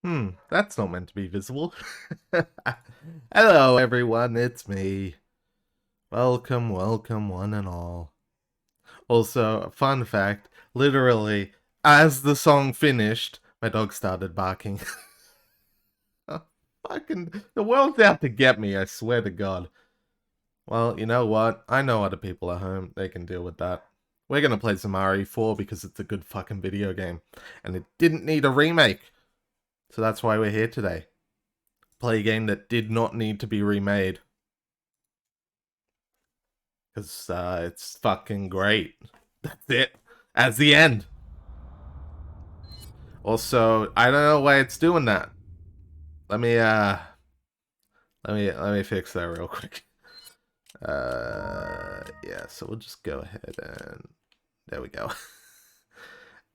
That's not meant to be visible. Hello, everyone, it's me. Welcome, welcome, one and all. Also, fun fact, literally, as the song finished, my dog started barking. Fucking, the world's out to get me, I swear to God. Well, you know what? I know other people at home, they can deal with that. We're gonna play some RE4 because it's a good fucking video game. And it didn't need a remake. So that's why we're here today. Play a game that did not need to be remade. Because it's fucking great. That's it. As the end. Also, I don't know why it's doing that. Let me fix that real quick. Yeah, so we'll just go ahead and there we go.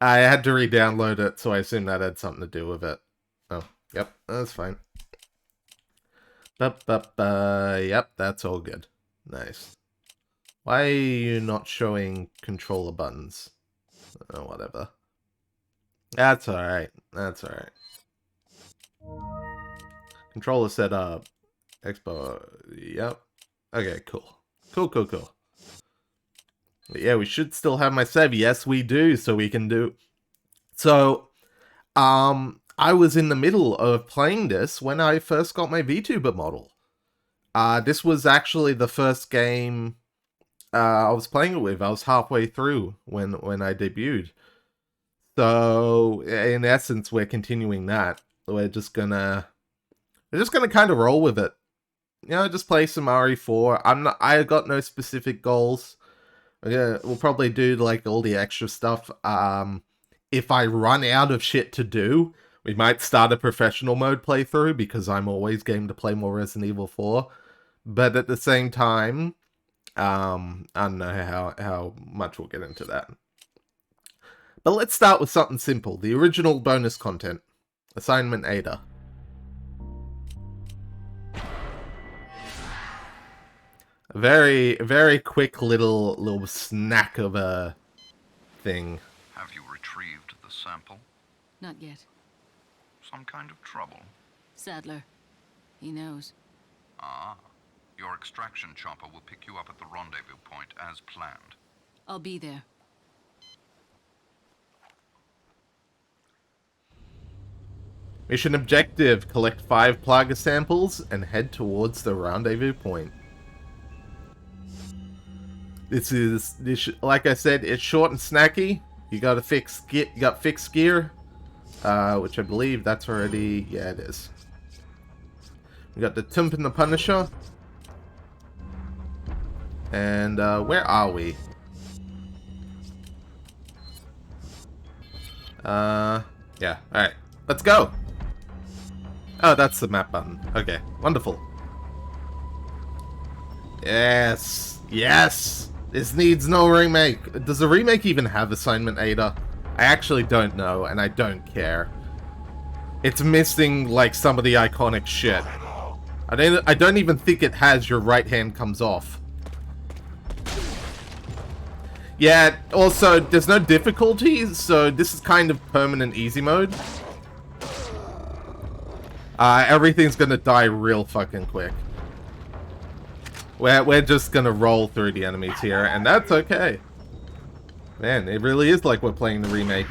I had to re-download it, so I assume that had something to do with it. Oh, yep, that's fine. Yep, that's all good. Nice. Why are you not showing controller buttons? Oh, whatever. That's alright. That's alright. Controller setup. Expo. Yep. Okay, cool. Cool. But yeah, we should still have my save. Yes, we do, so we can do... So, I was in the middle of playing this when I first got my VTuber model. This was actually the first game I was playing it with. I was halfway through when I debuted. So, in essence, we're continuing that. We're just gonna kind of roll with it. You know, just play some RE4. I got no specific goals. Yeah, we'll probably do like all the extra stuff. If I run out of shit to do, we might start a professional mode playthrough because I'm always game to play more Resident Evil 4. But at the same time, I don't know how much we'll get into that. But let's start with something simple. The original bonus content. Assignment Ada. A very quick little snack of a thing. Have you retrieved the sample? Not yet. Some kind of trouble? Sadler. He knows. Ah. Your extraction chopper will pick you up at the rendezvous point as planned. I'll be there. Mission objective: collect 5 Plaga samples and head towards the rendezvous point. This like I said, it's short and snacky. You got fixed gear, which I believe that's already. Yeah, it is. We got the Tump and the Punisher. And where are we? Yeah. All right, let's go. Oh, that's the map button. Okay, wonderful. Yes. This needs no remake. Does the remake even have Assignment Ada? I actually don't know, and I don't care. It's missing, like, some of the iconic shit. I don't even think it has your right hand comes off. Yeah, also, there's no difficulties, so this is kind of permanent easy mode. Everything's gonna die real fucking quick. We're just gonna roll through the enemies here, and that's okay. Man, it really is like we're playing the remake.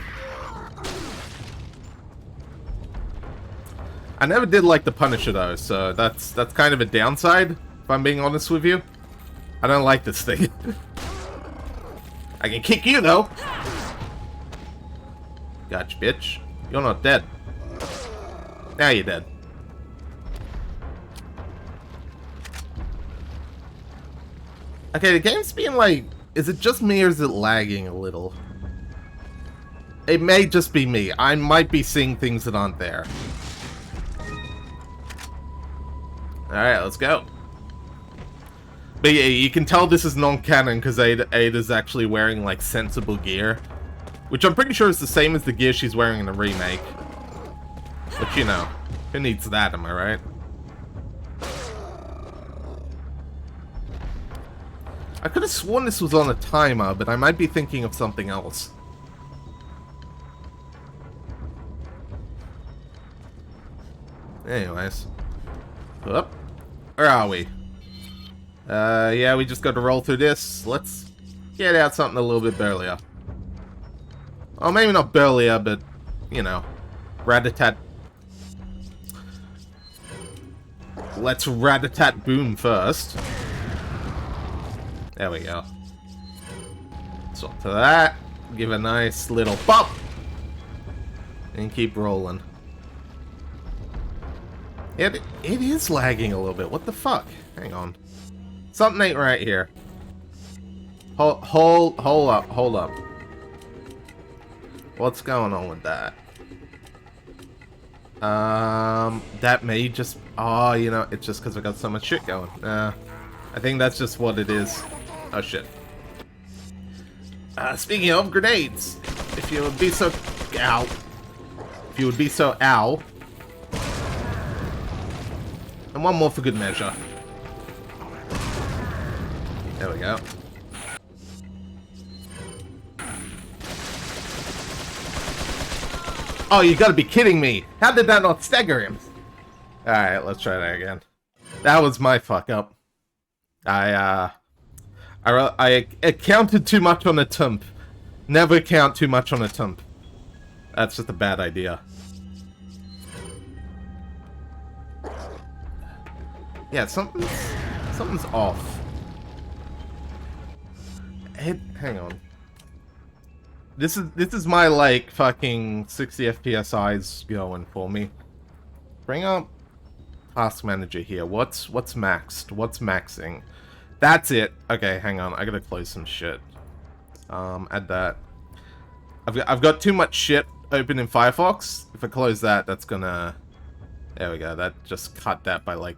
I never did like the Punisher though, so that's kind of a downside, if I'm being honest with you. I don't like this thing. I can kick you though! Gotcha, bitch. You're not dead. Now you're dead. Okay, the game's being like... Is it just me or is it lagging a little? It may just be me. I might be seeing things that aren't there. Alright, let's go. But yeah, you can tell this is non-canon because Ada's actually wearing, like, sensible gear. Which I'm pretty sure is the same as the gear she's wearing in the remake. But, you know, who needs that, am I right? I could have sworn this was on a timer, but I might be thinking of something else. Anyways. Up. Where are we? Yeah, we just got to roll through this. Let's get out something a little bit burlier. Oh, maybe not burlier, but, you know, rat-a-tat. Let's rat-a-tat boom first. There we go. Swap to that. Give a nice little pop. And keep rolling. It is lagging a little bit. What the fuck? Hang on. Something ain't right here. Hold up. What's going on with that? That may just... Oh, you know, it's just because I got so much shit going. I think that's just what it is. Oh, shit. Speaking of grenades, if you would be so... Ow. If you would be so... Ow. And one more for good measure. There we go. Oh, you gotta be kidding me! How did that not stagger him? Alright, let's try that again. That was my fuck up. I counted too much on a tump. Never count too much on a tump. That's just a bad idea. Yeah, something's off. Hang on. This is my, like, fucking 60 FPS eyes going for me. Bring up Task Manager here. What's maxed? What's maxing? That's it. Okay, hang on. I gotta close some shit. Add that. I've got too much shit open in Firefox. If I close that, that's gonna... There we go. That just cut that by, like,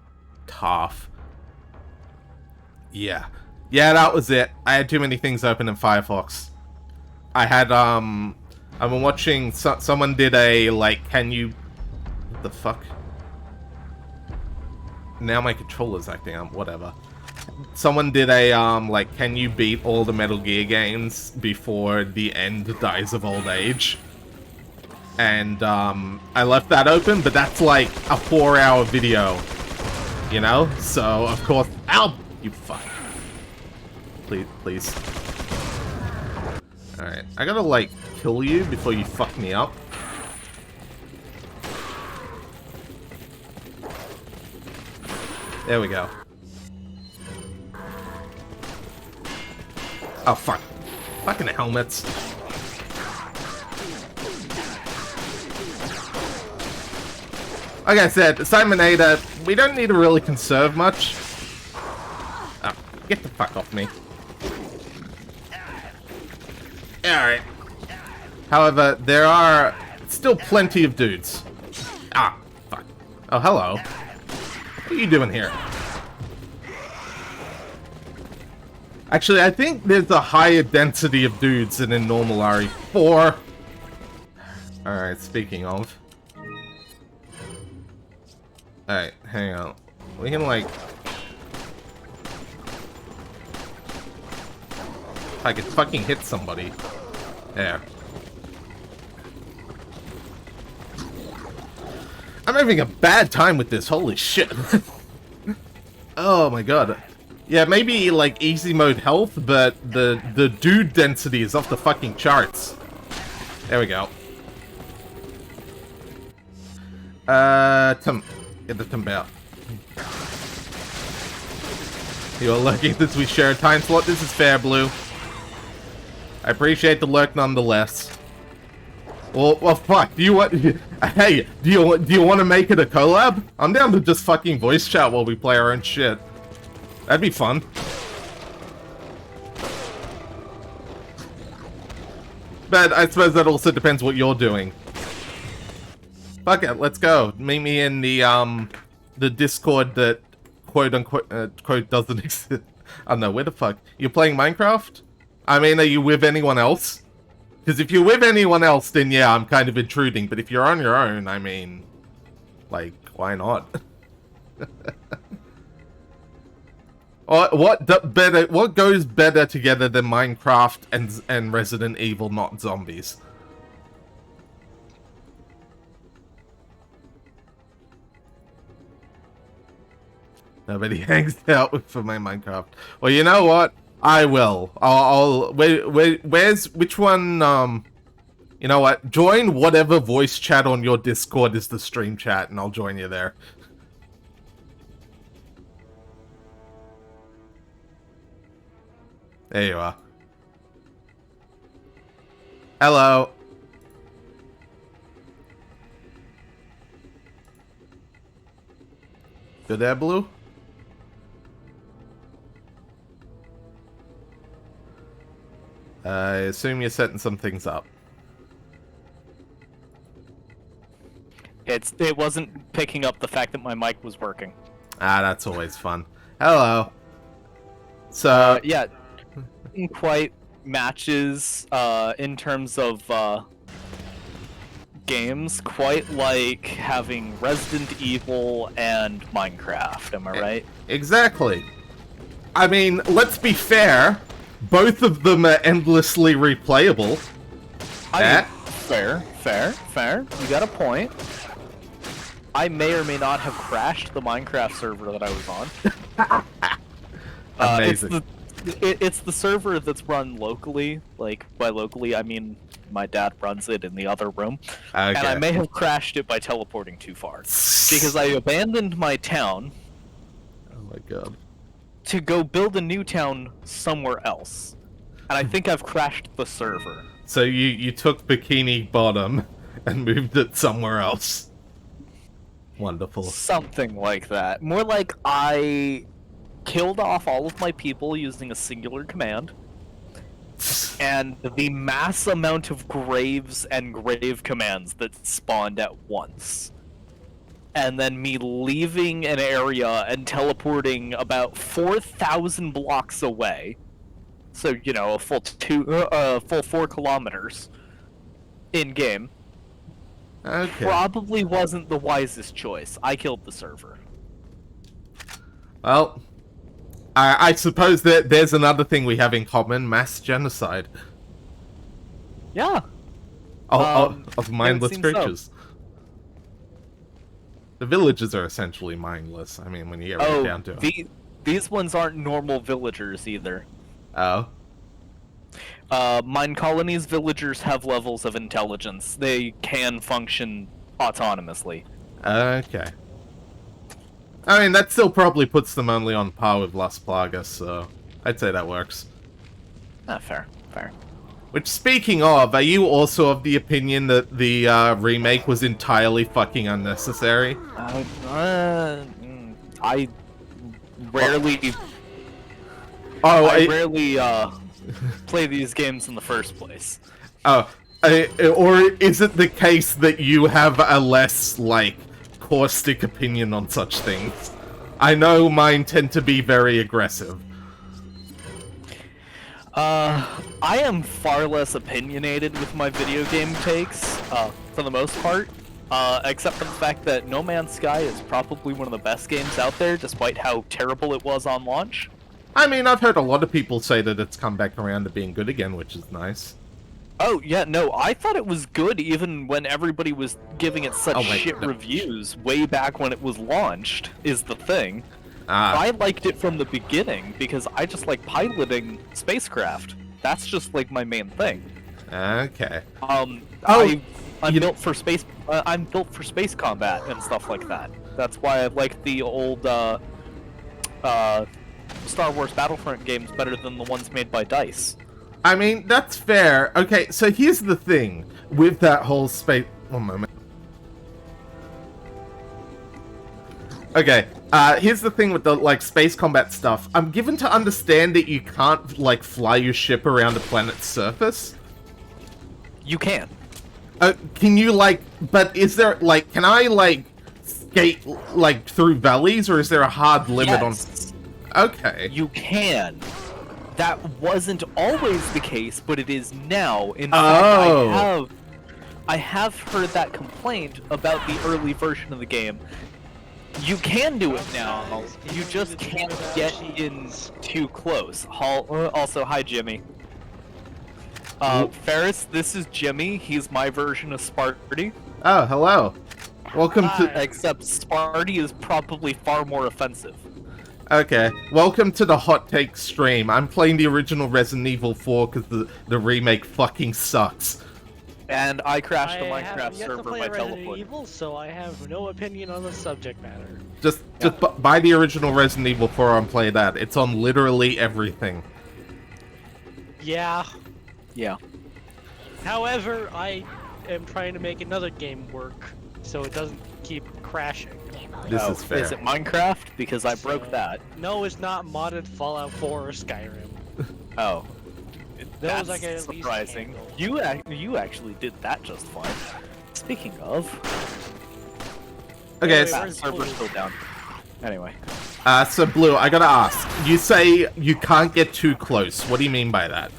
half. Yeah. Yeah, that was it. I had too many things open in Firefox. I had, I've been watching, someone did a, like, can you... What the fuck? Now my controller's acting up, whatever. Someone did a, like, can you beat all the Metal Gear games before the end dies of old age? And, I left that open, but that's, like, a 4-hour video. You know? So, of course... Ow! You fuck. Please. Alright, I gotta, like, kill you before you fuck me up. There we go. Oh, fuck. Fucking helmets. Like I said, Simonator, we don't need to really conserve much. Oh, get the fuck off me. Alright. However, there are still plenty of dudes. Ah, fuck. Oh, hello. What are you doing here? Actually, I think there's a higher density of dudes than in normal RE4. Alright, speaking of. Alright, hang on. We can, like... I could fucking hit somebody. There. I'm having a bad time with this, holy shit. Oh my god. Yeah, maybe, like, easy mode health, but the dude density is off the fucking charts. There we go. Get the tump out. You're lucky since we share a time slot. This is fair, Blue. I appreciate the lurk nonetheless. Well, fuck. Do you want? Hey, do you want to make it a collab? I'm down to just fucking voice chat while we play our own shit. That'd be fun. But I suppose that also depends what you're doing. Fuck it, let's go. Meet me in the Discord that quote unquote quote doesn't exist. I don't know, where the fuck? You're playing Minecraft? I mean, are you with anyone else? Because if you're with anyone else, then yeah, I'm kind of intruding. But if you're on your own, I mean, like, why not? What goes better together than Minecraft and Resident Evil, not zombies? Nobody hangs out for my Minecraft. Well, you know what? I will. Which one, you know what? Join whatever voice chat on your Discord is the stream chat, and I'll join you there. There you are. Hello. Good there, Blue? I assume you're setting some things up. It wasn't picking up the fact that my mic was working. Ah, that's always fun. Hello. So Yeah, didn't quite matches in terms of games, quite like having Resident Evil and Minecraft. Am I right? exactly. I mean, let's be fair. Both of them are endlessly replayable. Fair. You got a point. I may or may not have crashed the Minecraft server that I was on. Amazing. It's the server that's run locally. Like, by locally, I mean my dad runs it in the other room. Okay. And I may have crashed it by teleporting too far. Because I abandoned my town Oh my god. to go build a new town somewhere else. And I think I've crashed the server. So you took Bikini Bottom and moved it somewhere else. Wonderful. Something like that. More like I killed off all of my people using a singular command. And the mass amount of graves and grave commands that spawned at once. And then me leaving an area and teleporting about 4,000 blocks away. So, you know, a full 4 kilometers in-game. Okay. Probably wasn't the wisest choice. I killed the server. Well, I suppose that there's another thing we have in common: mass genocide Yeah. of mindless seems so. creatures. The villages are essentially mindless. I mean, when you get right down to it. These ones aren't normal villagers either. Oh. Mine Colony's villagers have levels of intelligence. They can function autonomously. Okay. I mean, that still probably puts them only on par with Las Plagas, so I'd say that works. Fair. Which, speaking of, are you also of the opinion that the remake was entirely fucking unnecessary? I rarely... I rarely play these games in the first place. or is it the case that you have a less, like, caustic opinion on such things? I know mine tend to be very aggressive. I am far less opinionated with my video game takes, for the most part. Except for the fact that No Man's Sky is probably one of the best games out there, despite how terrible it was on launch. I mean, I've heard a lot of people say that it's come back around to being good again, which is nice. Oh, yeah, no, I thought it was good even when everybody was giving it such wait, shit no. reviews way back when it was launched, is the thing. Ah, I liked it from the beginning because I just like piloting spacecraft. That's just like my main thing. okay. I'm you- built for space. I'm built for space combat and stuff like that. That's why I like the old Star Wars Battlefront games better than the ones made by DICE. I mean, that's fair. Okay, so here's the thing with that whole space... One moment. Okay, here's the thing with the, like, space combat stuff. I'm given to understand that you can't, like, fly your ship around the planet's surface. You can. Can you, like... But is there, like... Can I, like, skate, like, through valleys, or is there a hard limit Yes, on... Okay. you can. That wasn't always the case, but it is now. In Oh. fact, I have heard that complaint about the early version of the game. You can do it now. You just can't get in too close. Also, hi Jimmy. Ferris, this is Jimmy. He's my version of Sparty. Oh, hello. Welcome to... Except Sparty is probably far more offensive. Okay, welcome to the hot take stream. I'm playing the original Resident Evil 4 because the remake fucking sucks. And I crashed the I Minecraft haven't yet to server play by Resident teleport. Evil, so I have no opinion on the subject matter. Just buy the original Resident Evil 4 and play that. It's on literally everything. Yeah. Yeah. However, I am trying to make another game work, so it doesn't keep crashing. This Oh, is fair. Is it Minecraft? Because I broke So- that. No, it's not modded Fallout 4 or Skyrim. Oh. Those That's I can at least surprising. handle. You actually did that just fine. Speaking of, Okay, Wait, so, that where's server's Blue? still down. Anyway. so Blue, I gotta ask. You say you can't get too close. What do you mean by that?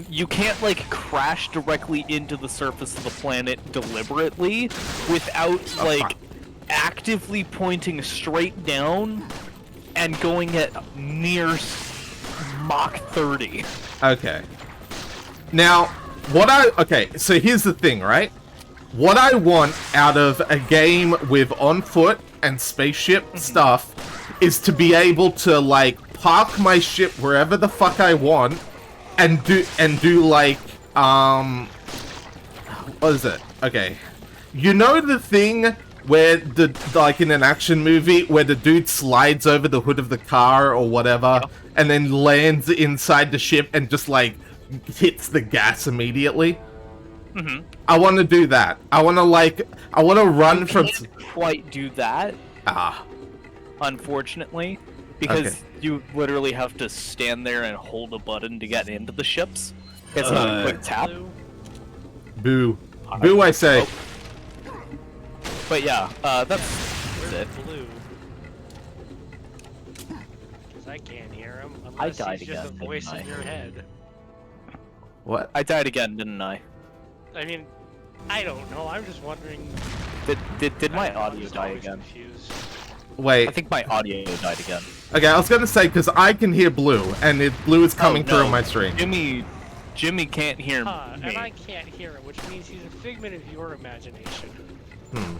You can't, like, crash directly into the surface of the planet deliberately without, like, fuck. actively pointing straight down and going at near Mach 30. Okay. Now, okay, so here's the thing, right? What I want out of a game with on foot and spaceship stuff is to be able to, like, park my ship wherever the fuck I want and do like, what is it? Okay. You know the thing where like in an action movie where the dude slides over the hood of the car or whatever and then lands inside the ship and just like hits the gas immediately? Mm-hmm. I want to do that. I want to run from... Can't quite do that, unfortunately, because Okay. you literally have to stand there and hold a button to get into the ships. It's not a quick tap. Blue? Boo. Boo, I say. But yeah, that's Where's it. Blue? Because I can't hear him I unless died he's just a again, voice didn't in I? your head. What? I died again, didn't I? I mean, I don't know. I'm just wondering. Did I my don't know, I'm audio just die always again? confused. Wait. I think my audio died again. Okay, I was gonna say, because I can hear Blue, and Blue is coming Oh, through no. on my stream. Jimmy can't hear Huh, me. and I can't hear him, which means he's a figment of your imagination. Hmm.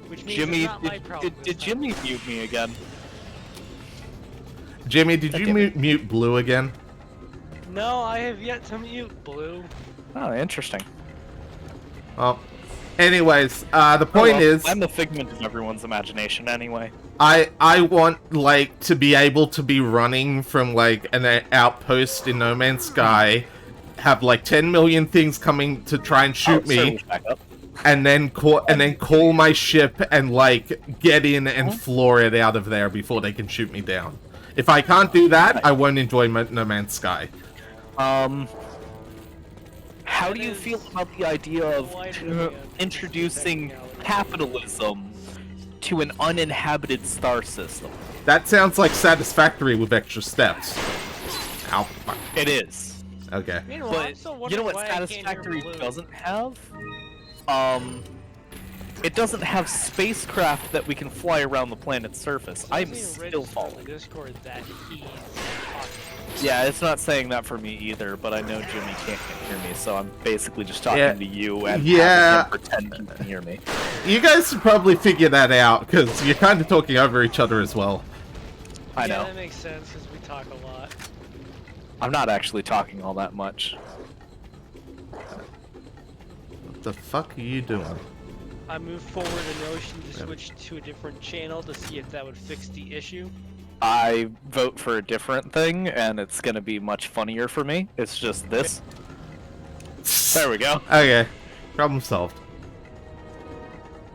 Which means Jimmy, it's not my problem. did this time. Jimmy mute me again? Jimmy, did you damn it. mute Blue again? No, I have yet to mute Blue. Oh, interesting. Well, anyways, the point Oh, well, is... I'm the figment of everyone's imagination anyway. I want, like, to be able to be running from, like, an outpost in No Man's Sky, have, like, 10 million things coming to try and shoot me, Server's back up. and then call my ship and, like, get in and floor it out of there before they can shoot me down. If I can't do that, I won't enjoy No Man's Sky. How do you feel about the idea of introducing capitalism to an uninhabited star system? That sounds like Satisfactory with extra steps. Ow, fuck. It is. Okay. Meanwhile, I'm But still you wondering know what why I can't hear Satisfactory Blue. doesn't have? It doesn't have spacecraft that we can fly around the planet's surface. I'm Something still registered on falling. the Discord that he's talking. Yeah, it's not saying that for me either, but I know Jimmy can't hear me, so I'm basically just talking Yeah. to you and Yeah. having him pretend he can hear me. You guys should probably figure that out, because you're kind of talking over each other as well. I Yeah, know. that makes sense, because we talk a lot. I'm not actually talking all that much. What the fuck are you doing? I moved forward a notion to switch to a different channel to see if that would fix the issue. I vote for a different thing, and it's gonna be much funnier for me. It's just this. There we go. Okay, problem solved.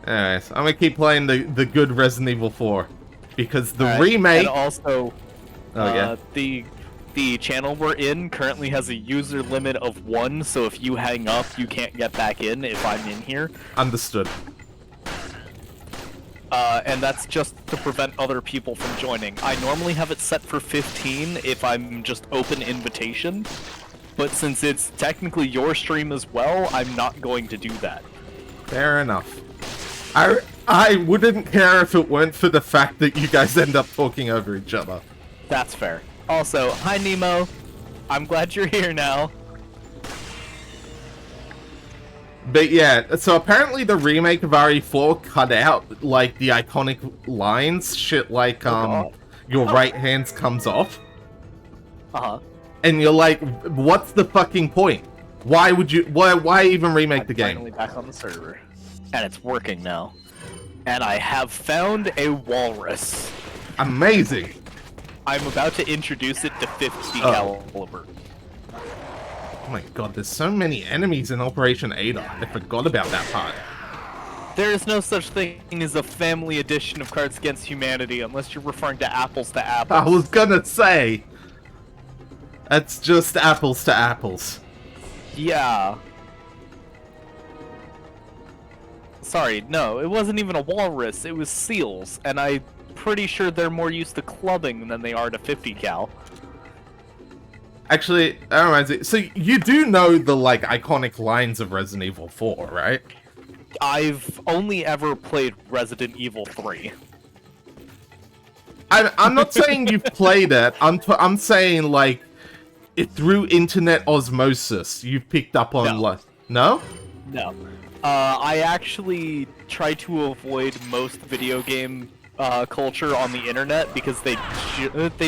Anyways, I'm gonna keep playing the good Resident Evil 4. Because the Alright, remake... And also, Oh, yeah. the channel we're in currently has a user limit of 1, so if you hang up, you can't get back in if I'm in here. Understood. And that's just to prevent other people from joining. I normally have it set for 15 if I'm just open invitation, but since it's technically your stream as well, I'm not going to do that. Fair enough. I wouldn't care if it weren't for the fact that you guys end up talking over each other. That's fair. Also, hi Nemo. I'm glad you're here now. But yeah, so apparently the remake of RE4 cut out, like, the iconic lines, shit like, God. your right hand comes off. Uh-huh. And you're like, what's the fucking point? Why would you, why even remake the game? Finally back on the server. And it's working now. And I have found a walrus. Amazing! I'm about to introduce it to 50 Oh. caliber. Oh my god, there's so many enemies in Operation Ada. I forgot about that part. There is no such thing as a family edition of Cards Against Humanity unless you're referring to apples to apples. I was gonna say, that's just apples to apples. Yeah. Sorry, no, it wasn't even a walrus, it was seals, and I'm pretty sure they're more used to clubbing than they are to 50 cal. Actually, that reminds me. So you do know the, like, iconic lines of Resident Evil 4, right? I've only ever played Resident Evil 3. I'm not saying you've played it. I'm saying, like, through internet osmosis, you've picked up on, No. like... No? No. I actually try to avoid most video game culture on the internet because they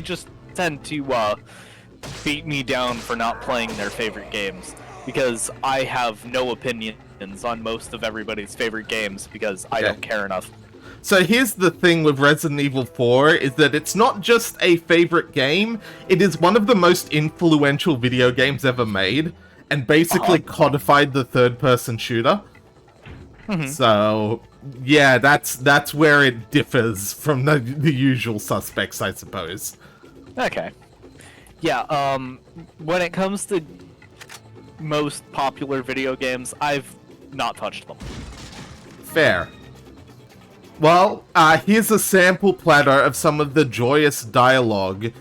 just tend to beat me down for not playing their favorite games. Because I have no opinions on most of everybody's favorite games because I don't care enough. So here's the thing with Resident Evil 4, is that it's not just a favorite game, it is one of the most influential video games ever made, and basically codified the third-person shooter. So, yeah, that's where it differs from the usual suspects, I suppose. Okay. Yeah, when it comes to most popular video games, I've not touched them. Fair. Well, here's a sample platter of some of the joyous dialogue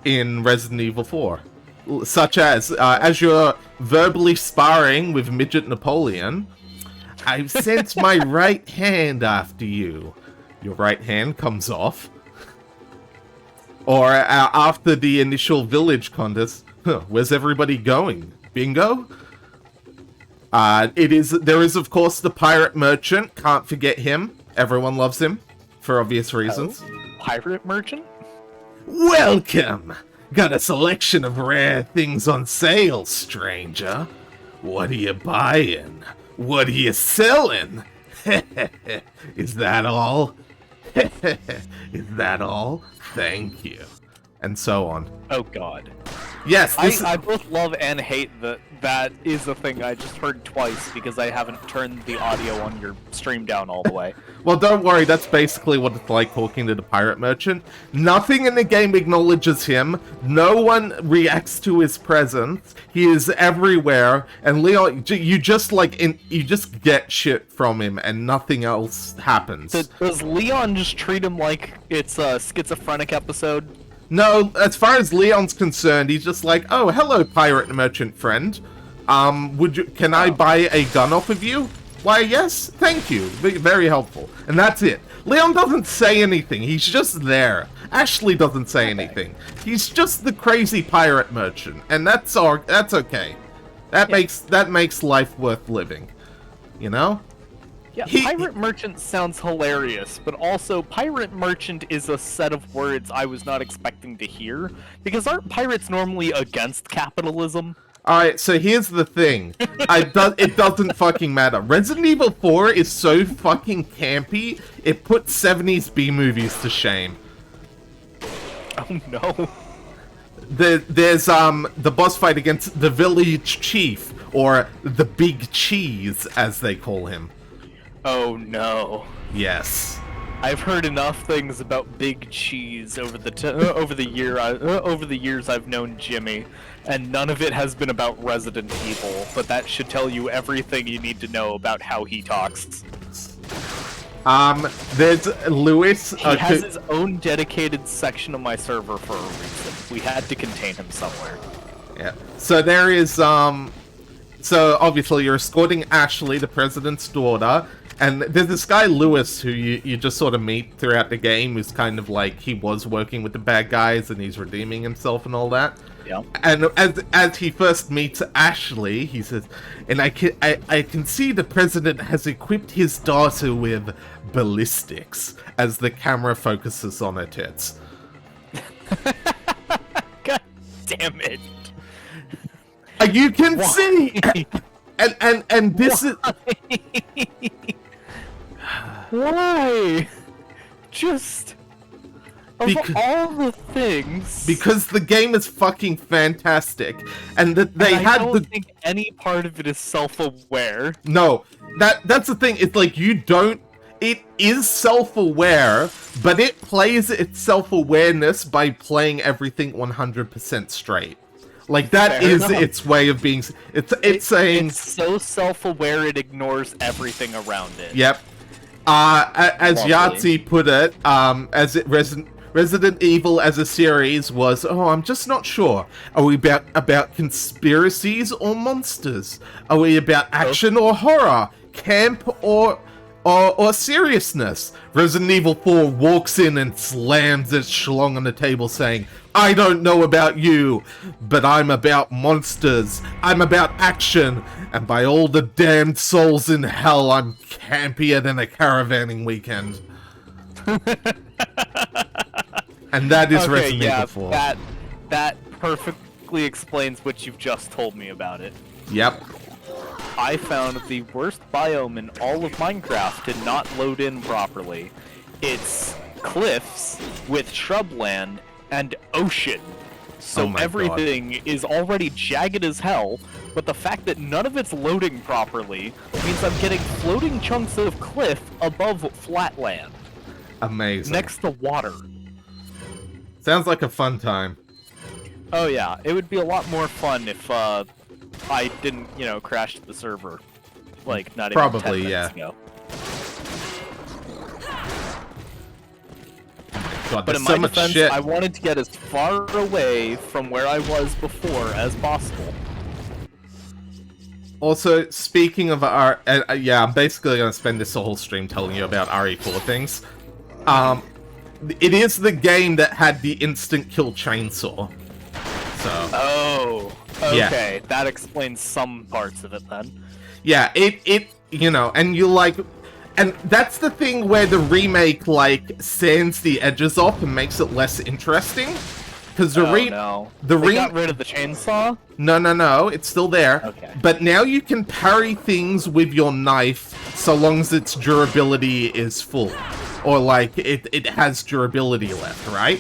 in Resident Evil 4. Such as you're verbally sparring with Midget Napoleon, I've sent my right hand after you. Your right hand comes off. Or after the initial village contest, where's everybody going? Bingo? There is of course the pirate merchant, can't forget him. Everyone loves him, for obvious reasons. Pirate merchant? Welcome! Got a selection of rare things on sale, stranger. What are you buying? What are you selling? Is that all? Is that all? Thank you. And so on. Oh god. Yes, I both love and hate that is a thing I just heard twice because I haven't turned the audio on your stream down all the way. Well, don't worry, that's basically what it's like talking to the pirate merchant. Nothing in the game acknowledges him, no one reacts to his presence, he is everywhere, and Leon, you just get shit from him, and nothing else happens. Does Leon just treat him like it's a schizophrenic episode? No, as far as Leon's concerned, he's just like, oh, hello, pirate merchant friend. Can I buy a gun off of you? Why, yes, thank you. Very helpful. And that's it. Leon doesn't say anything. He's just there. Ashley doesn't say anything. He's just the crazy pirate merchant, and that's okay. That makes life worth living. You know? Yeah, pirate merchant sounds hilarious, but also pirate merchant is a set of words I was not expecting to hear, because aren't pirates normally against capitalism? Alright, so here's the thing. It doesn't fucking matter. Resident Evil 4 is so fucking campy, it puts 70s B-movies to shame. Oh no. There's the boss fight against the village chief, or the Big Cheese, as they call him. Oh no. Yes. I've heard enough things about Big Cheese over the years I've known Jimmy, and none of it has been about Resident Evil, but that should tell you everything you need to know about how he talks. There's Lewis. He has his own dedicated section of my server for a reason. We had to contain him somewhere. Yeah. So there is, so obviously you're escorting Ashley, the president's daughter, and there's this guy, Lewis, who you just sort of meet throughout the game, who's kind of like, he was working with the bad guys, and he's redeeming himself and all that. Yeah. And as he first meets Ashley, he says, and I can see the president has equipped his daughter with ballistics, as the camera focuses on her tits. God damn it. You can see, and this is why? Just of all the things. because the game is fucking fantastic, and that they I had don't think any part of it is self-aware. No, that's the thing. It's like you don't. It is self-aware, but it plays its self-awareness by playing everything 100% straight. Like that Fair is enough. its way of being. It's saying, It's so self-aware it ignores everything around it. yep. As Lovely. Yahtzee put it, as it Resident Evil as a series was, oh, I'm just not sure. Are we about conspiracies or monsters? Are we about action or horror? Camp or seriousness? Resident Evil 4 walks in and slams its schlong on the table saying, I don't know about you, but I'm about monsters. I'm about action. And by all the damned souls in hell, I'm campier than a caravanning weekend. And that is Resident Evil 4. That perfectly explains what you've just told me about it. Yep. I found the worst biome in all of Minecraft did not load in properly. It's cliffs with shrubland and ocean. So Oh my everything is already jagged as hell, but the fact that none of it's loading properly means I'm getting floating chunks of cliff above flat land, Amazing. next to water. Sounds like a fun time. Oh yeah, it would be a lot more fun if I didn't, crash the server. Like, not even Probably, 10 minutes yeah. ago. God, But there's in so my much defense, shit. I wanted to get as far away from where I was before as possible. Also, speaking of yeah, I'm basically gonna spend this whole stream telling you about RE4 things. It is the game that had the instant kill chainsaw. So, Oh, Yeah. okay. That explains some parts of it then. yeah, it and you like, and that's the thing where the remake like sands the edges off and makes it less interesting. Because the They got rid of the chainsaw? No, it's still there. Okay. But now you can parry things with your knife so long as its durability is full. Or, like, it has durability left, right?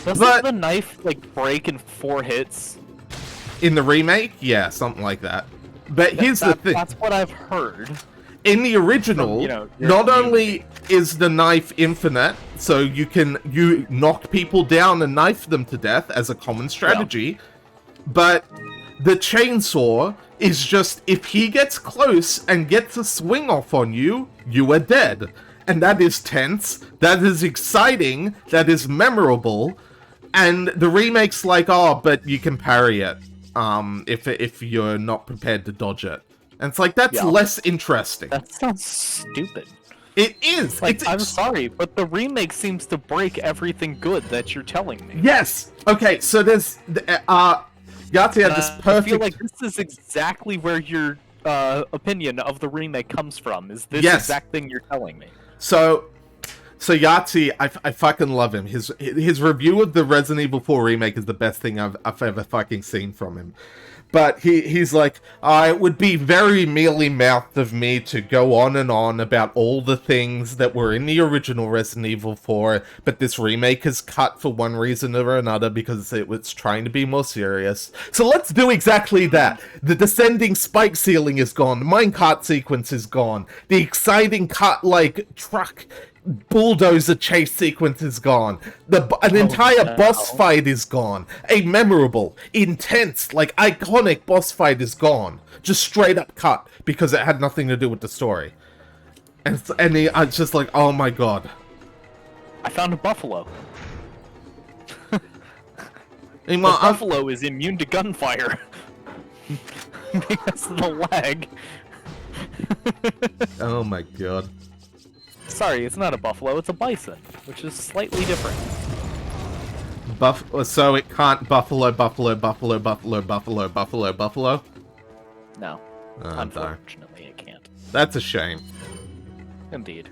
Doesn't the knife, like, break in 4 hits? In the remake? Yeah, something like that. But here's the thing. That's what I've heard. In the original, From, your not community. only is the knife infinite, so you knock people down and knife them to death as a common strategy, but the chainsaw is just, if he gets close and gets a swing off on you, you are dead. And that is tense, that is exciting, that is memorable, and the remake's like, oh, but you can parry it, if you're not prepared to dodge it. And it's like, that's less interesting. That sounds stupid. It is! Like, I'm sorry, but the remake seems to break everything good that you're telling me. Yes! Okay, so there's, Yahtzee had this I perfect... feel like this is exactly where your opinion of the remake comes from, is this Yes. exact thing you're telling me. So Yahtzee, I fucking love him. His review of the Resident Evil 4 remake is the best thing I've ever fucking seen from him. But he's like, it would be very mealy-mouthed of me to go on and on about all the things that were in the original Resident Evil 4, but this remake is cut for one reason or another because it was trying to be more serious. So let's do exactly that. The descending spike ceiling is gone. The minecart sequence is gone. The exciting truck bulldozer chase sequence is gone. An entire boss fight is gone. A memorable, intense, iconic boss fight is gone. Just straight up cut because it had nothing to do with the story. And I was just like, oh my god. I found a buffalo. Meanwhile, The buffalo is immune to gunfire. Because of the lag. oh my god. Sorry, it's not a buffalo, it's a bison, which is slightly different. So it can't buffalo, buffalo, buffalo, buffalo, buffalo, buffalo, buffalo? No. Oh, darn. Unfortunately, it can't. That's a shame. Indeed.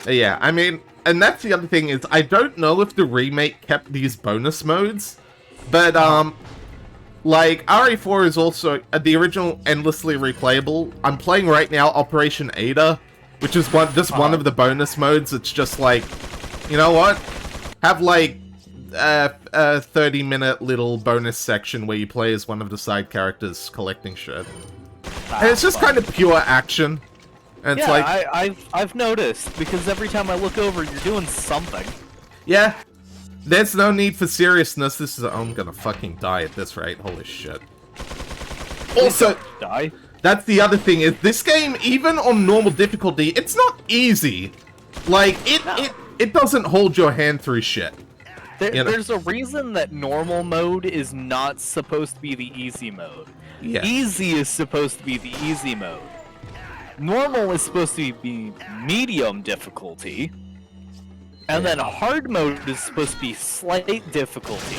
Yeah, I mean, and that's the other thing is, I don't know if the remake kept these bonus modes, but, like, RE4 is also, the original endlessly replayable. I'm playing right now Operation Ada, which is one of the bonus modes. It's just like, you know what? Have, like, a 30-minute little bonus section where you play as one of the side characters collecting shit. And it's just kind of pure action. And it's like, I've noticed, because every time I look over, you're doing something. yeah, there's no need for seriousness. This is, I'm gonna fucking die at this rate. Holy shit. Also, Die. that's the other thing, is this game, even on normal difficulty, it's not easy. Like, it doesn't hold your hand through shit. You know? There's a reason that normal mode is not supposed to be the easy mode. Yeah. Easy is supposed to be the easy mode. Normal is supposed to be medium difficulty. And then hard mode is supposed to be slight difficulty.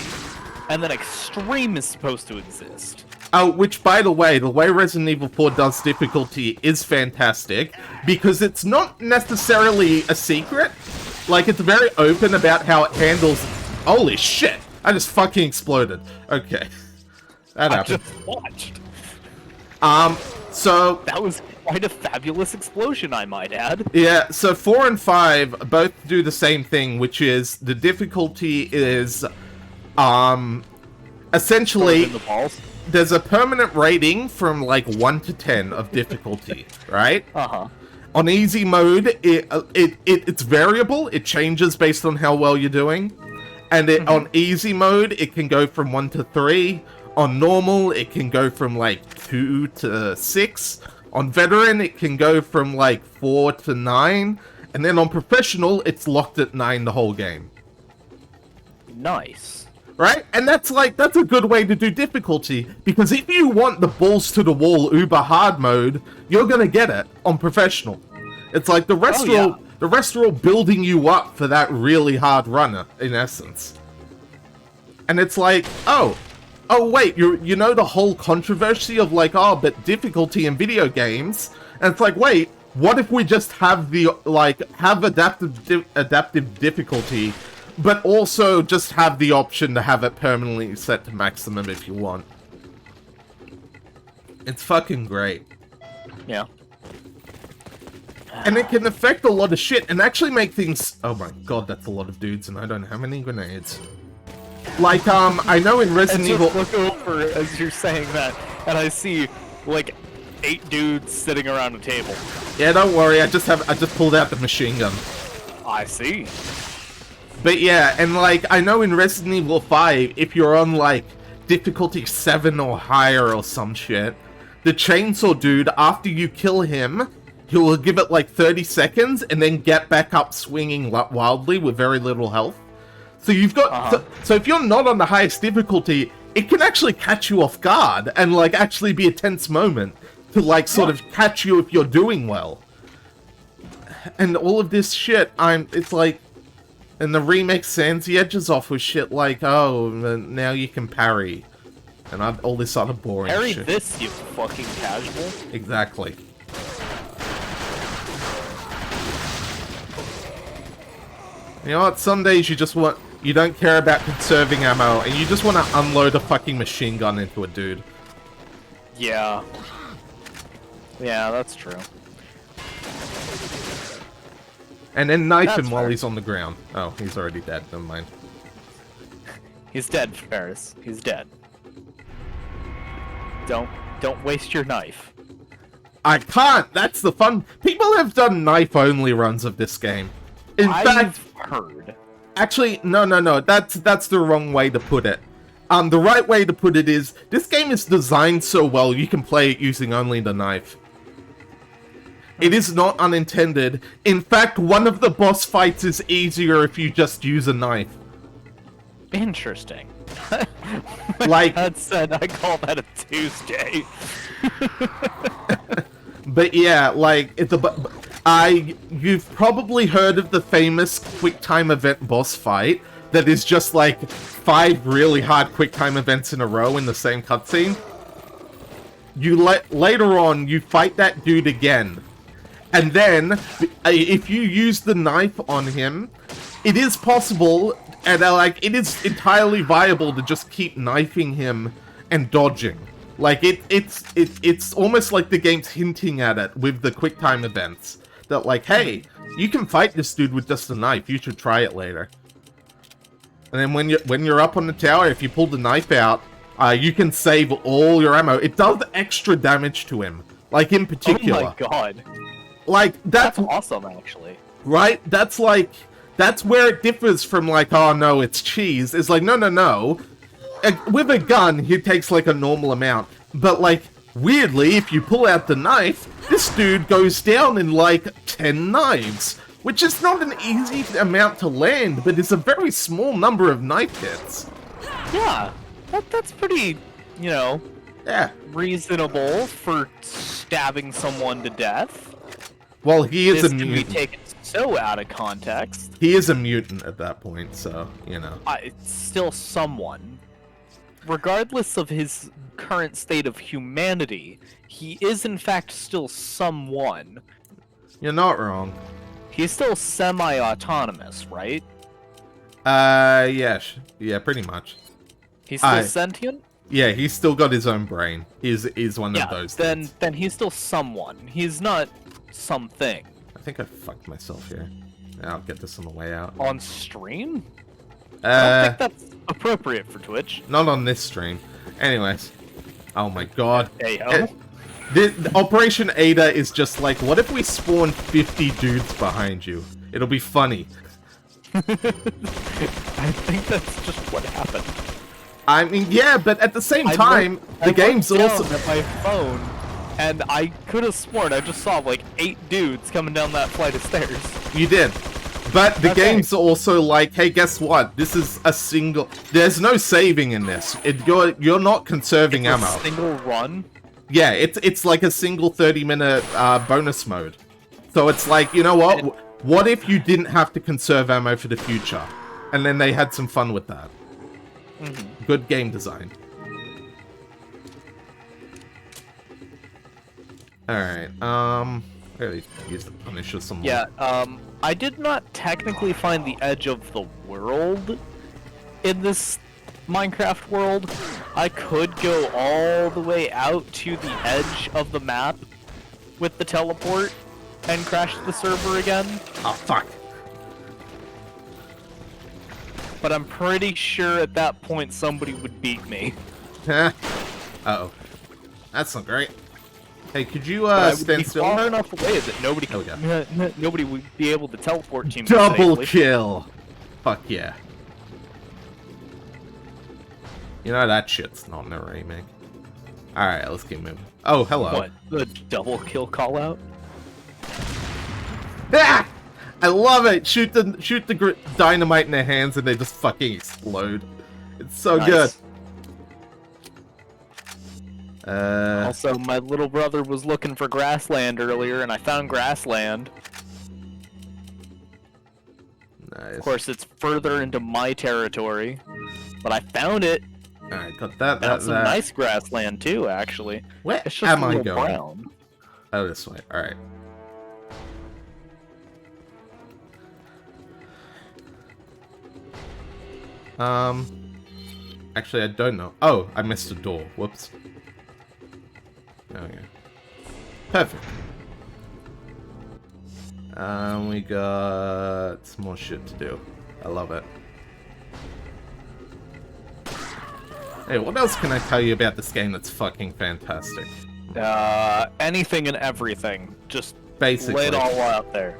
And then extreme is supposed to exist. Oh, which, by the way Resident Evil 4 does difficulty is fantastic, because it's not necessarily a secret. Like, it's very open about how it handles... Holy shit! I just fucking exploded. Okay. That happened. I just watched. So... That was quite a fabulous explosion, I might add. Yeah, so 4 and 5 both do the same thing, which is the difficulty is, essentially, In the balls. there's a permanent rating from, like, 1 to 10 of difficulty, right? Uh-huh. On easy mode, it's variable, it changes based on how well you're doing. And on easy mode, it can go from 1 to 3. On normal, it can go from, like, 2 to 6. On veteran, it can go from, like, 4 to 9. And then on professional, it's locked at 9 the whole game. Nice. Right? And that's a good way to do difficulty. Because if you want the balls to the wall uber hard mode, you're gonna get it on professional. It's like the rest are all building you up for that really hard runner, in essence. And it's like, oh wait, you know the whole controversy of like, oh, but difficulty in video games? And it's like, wait, what if we just have the, like, have adaptive difficulty, but also just have the option to have it permanently set to maximum if you want? It's fucking great. Yeah. And it can affect a lot of shit and actually make things... Oh my god, that's a lot of dudes and I don't have any grenades. Like, I know in Resident Evil... look over as you're saying that, and I see, like, 8 dudes sitting around a table. Yeah, don't worry, I just pulled out the machine gun. I see. But yeah, and like, I know in Resident Evil 5, if you're on, like, difficulty 7 or higher or some shit, the chainsaw dude, after you kill him, he will give it like 30 seconds and then get back up swinging wildly with very little health. So you've got... So if you're not on the highest difficulty, it can actually catch you off guard and, like, actually be a tense moment to, like, sort of catch you if you're doing well. And all of this shit, it's like... And the remake sands the edges off with shit like, oh, now you can parry. And all this other boring Parry shit. this, you fucking casual. Exactly. You know what, some days you don't care about conserving ammo, and you just want to unload a fucking machine gun into a dude. Yeah. Yeah, that's true. And then knife That's him while fair. he's on the ground. Oh, he's already dead, never mind. He's dead, Ferris. He's dead. Don't waste your knife. I can't, that's the fun. People have done knife-only runs of this game. In fact, I've heard. actually, no, that's the wrong way to put it. The right way to put it is, this game is designed so well you can play it using only the knife. It is not unintended. In fact, one of the boss fights is easier if you just use a knife. Interesting. Like, That said, I call that a Tuesday. but yeah, like, You've probably heard of the famous QuickTime event boss fight that is just like 5 really hard QuickTime events in a row in the same cutscene. Later on, you fight that dude again. And then, if you use the knife on him, it is possible, and it is entirely viable to just keep knifing him and dodging. Like, it's almost like the game's hinting at it with the QuickTime events. That, like, hey, you can fight this dude with just a knife, you should try it later. And then when you're up on the tower, if you pull the knife out, you can save all your ammo. It does extra damage to him, like, in particular. Oh my god. Like, That's awesome, actually. Right? That's where it differs from, like, oh no, it's cheese. It's like, no. With a gun, he takes, like, a normal amount. But, like, weirdly, if you pull out the knife, this dude goes down in, like, 10 knives. Which is not an easy amount to land, but it's a very small number of knife hits. Yeah. That's pretty, you know... Yeah. Reasonable for stabbing someone to death. Well, he is this a mutant. Can be taken so out of context. He is a mutant at that point, so, you know. It's still someone. Regardless of his current state of humanity, he is in fact still someone. You're not wrong. He's still semi-autonomous, right? Yeah, yeah, pretty much. He's still sentient? Yeah, he's still got his own brain. He's one of those things. Then he's still someone. He's not something. I think I fucked myself here. I'll get this on the way out. On stream? I don't think that's appropriate for Twitch. Not on this stream. Anyways. Oh my god. Hey-ho. The Operation Ada is just like, what if we spawn 50 dudes behind you? It'll be funny. I think that's just what happened. I mean, yeah, but at the same time, the game's also... at my phone, and I could have sworn I just saw, like, 8 dudes coming down that flight of stairs. You did. But the game's also like, hey, guess what? This is a single... There's no saving in this. You're not conserving ammo. A single run? Yeah, it's like a single 30-minute bonus mode. So it's like, you know what? What if you didn't have to conserve ammo for the future? And then they had some fun with that. Mm-hmm. Good game design. Alright, I gotta use the Punisher some more. Yeah, I did not technically find the edge of the world in this Minecraft world. I could go all the way out to the edge of the map with the teleport and crash the server again. Oh, fuck. But I'm pretty sure at that point somebody would beat me. Uh-oh. That's not great. Hey, could you stand still? Far enough away that nobody nobody would be able to teleport to me Double safely. kill! Fuck yeah. You know that shit's not in a remake. Alright, let's keep moving. Oh, hello. What? The double kill call out? Ah! I love it! Shoot the dynamite in their hands and they just fucking explode. It's so good. Also, my little brother was looking for grassland earlier, and I found grassland. Nice. Of course, it's further into my territory, but I found it. Alright, got that. Found some nice grassland too, actually. Where it's just am a I little going? brown. Oh, this way. Alright. Actually, I don't know. Oh, I missed a door. Whoops. Okay. Perfect. We got some more shit to do. I love it. Hey, what else can I tell you about this game that's fucking fantastic? Anything and everything. Just basically lay it all out there.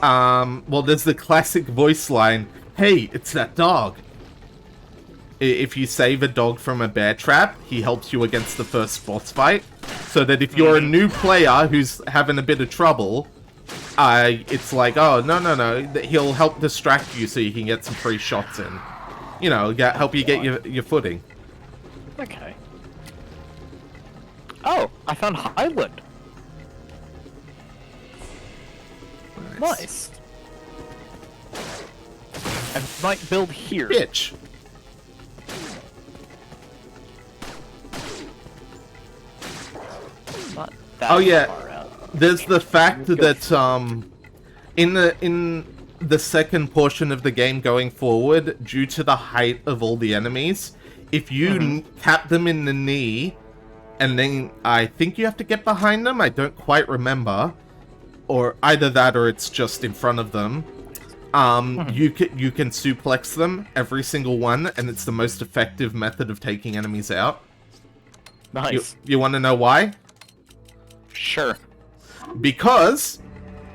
Well, there's the classic voice line, "Hey, it's that dog." If you save a dog from a bear trap, he helps you against the first boss fight. So that if you're a new player who's having a bit of trouble, it's like, oh, no, he'll help distract you so you can get some free shots in. You know, help you get your footing. Okay. Oh, I found Highland. Nice. I might build here. Bitch. Not that Oh, yeah. far out. There's the fact that in the second portion of the game going forward, due to the height of all the enemies, if you tap them in the knee, and then I think you have to get behind them, I don't quite remember, or either that or it's just in front of them, you can suplex them, every single one, and it's the most effective method of taking enemies out. Nice. You want to know why? Sure. Because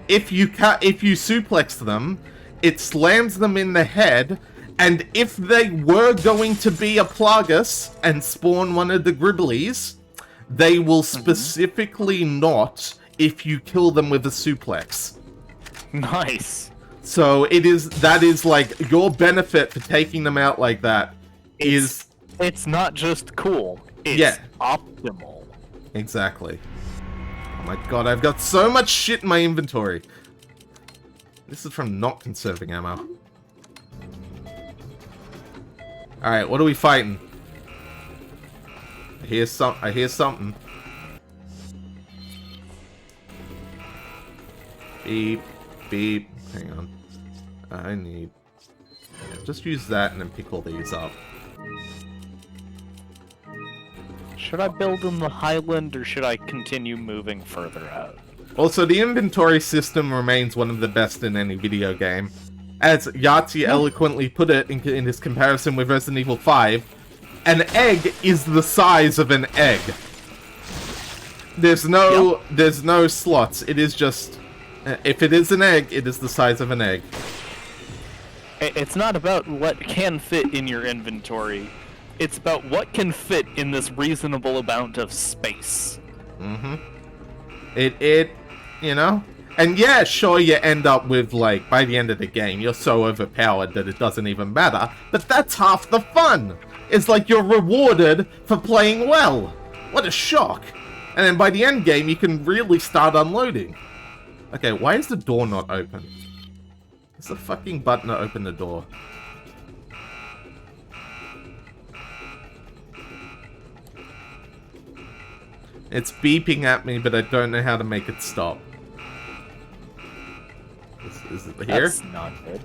if you suplex them, it slams them in the head, and if they were going to be a Plagus and spawn one of the Gribblies, they will specifically not if you kill them with a suplex. Nice. So that is like your benefit for taking them out like that is It's not just cool. It's Yeah. optimal. exactly. Oh my god, I've got so much shit in my inventory. This is from not conserving ammo. Alright, what are we fighting? I hear something. Beep, beep. Hang on. I need... Yeah, just use that and then pick all these up. Should I build in the highland, or should I continue moving further out? Also, the inventory system remains one of the best in any video game. As Yahtzee eloquently put it in his comparison with Resident Evil 5, an egg is the size of an egg. There's no slots. It is just... if it is an egg, it is the size of an egg. It's not about what can fit in your inventory. It's about what can fit in this reasonable amount of space. You know? And yeah, sure, you end up with, like, by the end of the game, you're so overpowered that it doesn't even matter. But that's half the fun! It's like you're rewarded for playing well! What a shock! And then by the end game, you can really start unloading. Okay, why is the door not open? There's a fucking button to open the door. It's beeping at me, but I don't know how to make it stop. Is it here? That's not good.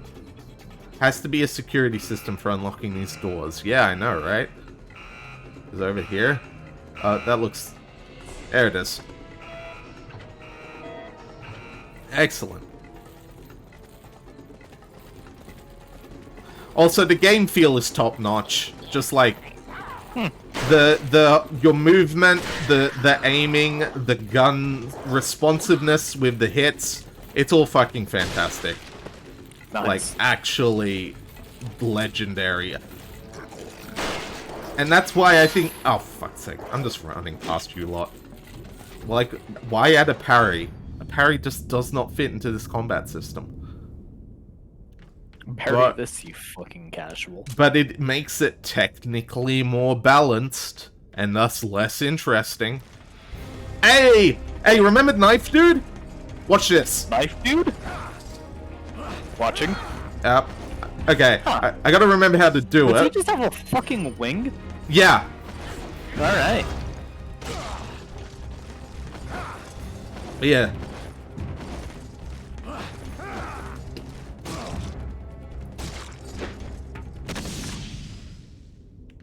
Has to be a security system for unlocking these doors. Yeah, I know, right? Is it over here? That looks... There it is. Excellent. Also, the game feel is top-notch. Just like... your movement, the aiming, the gun responsiveness with the hits, it's all fucking fantastic. Nice. Like, actually legendary. And that's why I think... Oh, fuck's sake. I'm just running past you lot. Like, why add a parry? A parry just does not fit into this combat system. Parry this, you fucking casual. But it makes it technically more balanced, and thus less interesting. Hey! Hey, remember Knife Dude? Watch this. Knife dude? Watching. Yep. Okay, Huh. I gotta remember how to do Does he it. just have a fucking wing? Yeah. Alright. Yeah.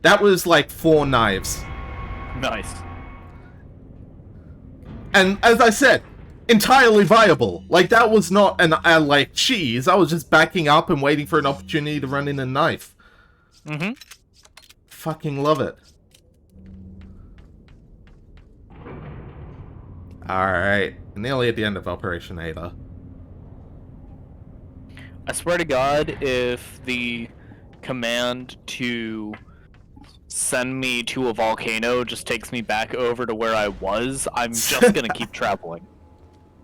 That was like 4 knives. Nice. And as I said, entirely viable. Like, that was not an like cheese. I was just backing up and waiting for an opportunity to run in a knife. Fucking love it. Alright. Nearly at the end of Operation Ada. I swear to God, if the command to send me to a volcano just takes me back over to where I was, I'm just gonna keep traveling.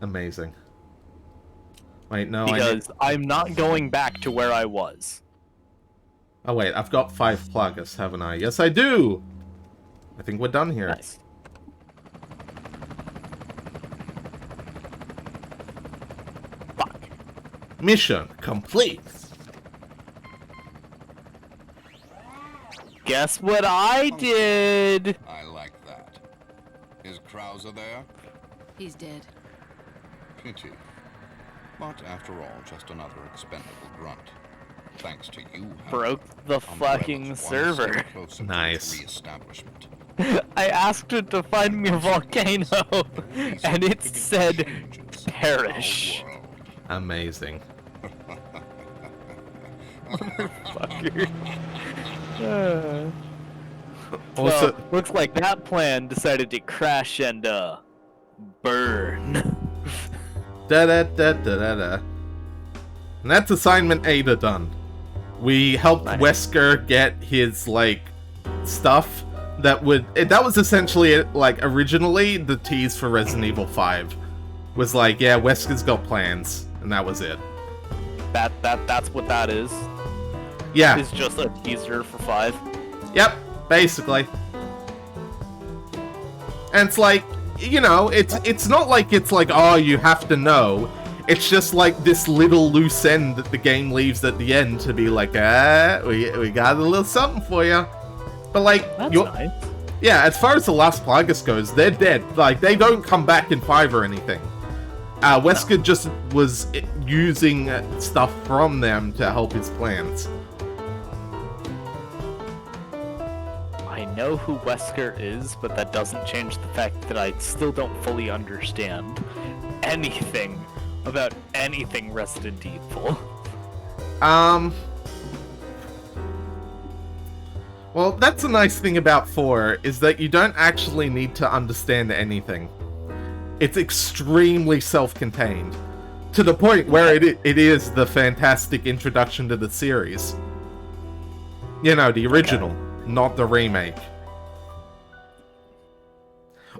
Amazing. Wait, no, Because I'm not going back to where I was. Oh wait, I've got 5 Plagas, haven't I? Yes, I do! I think we're done here. Nice. Fuck. Mission complete. Guess what I did? I like that. Is Krauser there? He's dead. Pity. But after all, just another expendable grunt. Thanks to you, however, Broke the fucking Umbrella's one server. step closer to its Nice. Reestablishment. I asked it to find me a volcano, and it said perish. Our world. Amazing. Fucker. Also, Well, looks like that plan decided to crash and burn. da da da da da da. And that's assignment Ada done. We helped Nice. Wesker get his like stuff that was essentially it, like originally the tease for Resident Evil 5 was like, yeah, Wesker's got plans, and that was it. That's what that is. Yeah. It's just a teaser for 5. Yep, basically. And it's like, you know, it's not like it's like, oh, you have to know. It's just like this little loose end that the game leaves at the end to be like, we got a little something for you. But like, That's nice. yeah, as far as the Last Plagueis goes, they're dead. Like, they don't come back in 5 or anything. Wesker just was using stuff from them to help his plans. I know who Wesker is, but that doesn't change the fact that I still don't fully understand anything about anything Resident Evil. Well, that's a nice thing about 4, is that you don't actually need to understand anything. It's extremely self-contained, to the point where it is the fantastic introduction to the series. You know, the original, not the remake.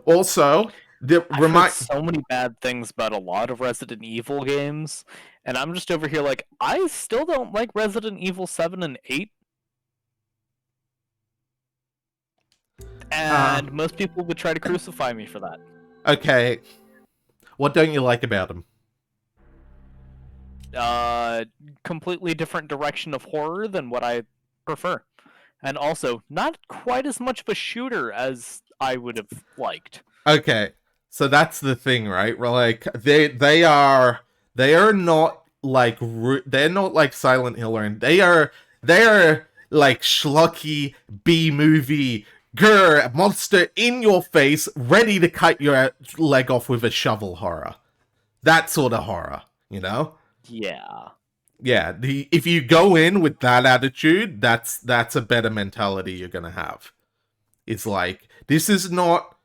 Also, I've heard so many bad things about a lot of Resident Evil games, and I'm just over here like, I still don't like Resident Evil 7 and 8. And most people would try to crucify me for that. Okay, what don't you like about them? Completely different direction of horror than what I prefer. And also, not quite as much of a shooter as I would have liked. Okay, so that's the thing, right? We're like, they are not like they're not like Silent Hill or they are like schlocky B-movie monster in your face, ready to cut your leg off with a shovel horror. That sort of horror, you know? Yeah. Yeah, if you go in with that attitude, that's a better mentality you're gonna have. It's like, this is not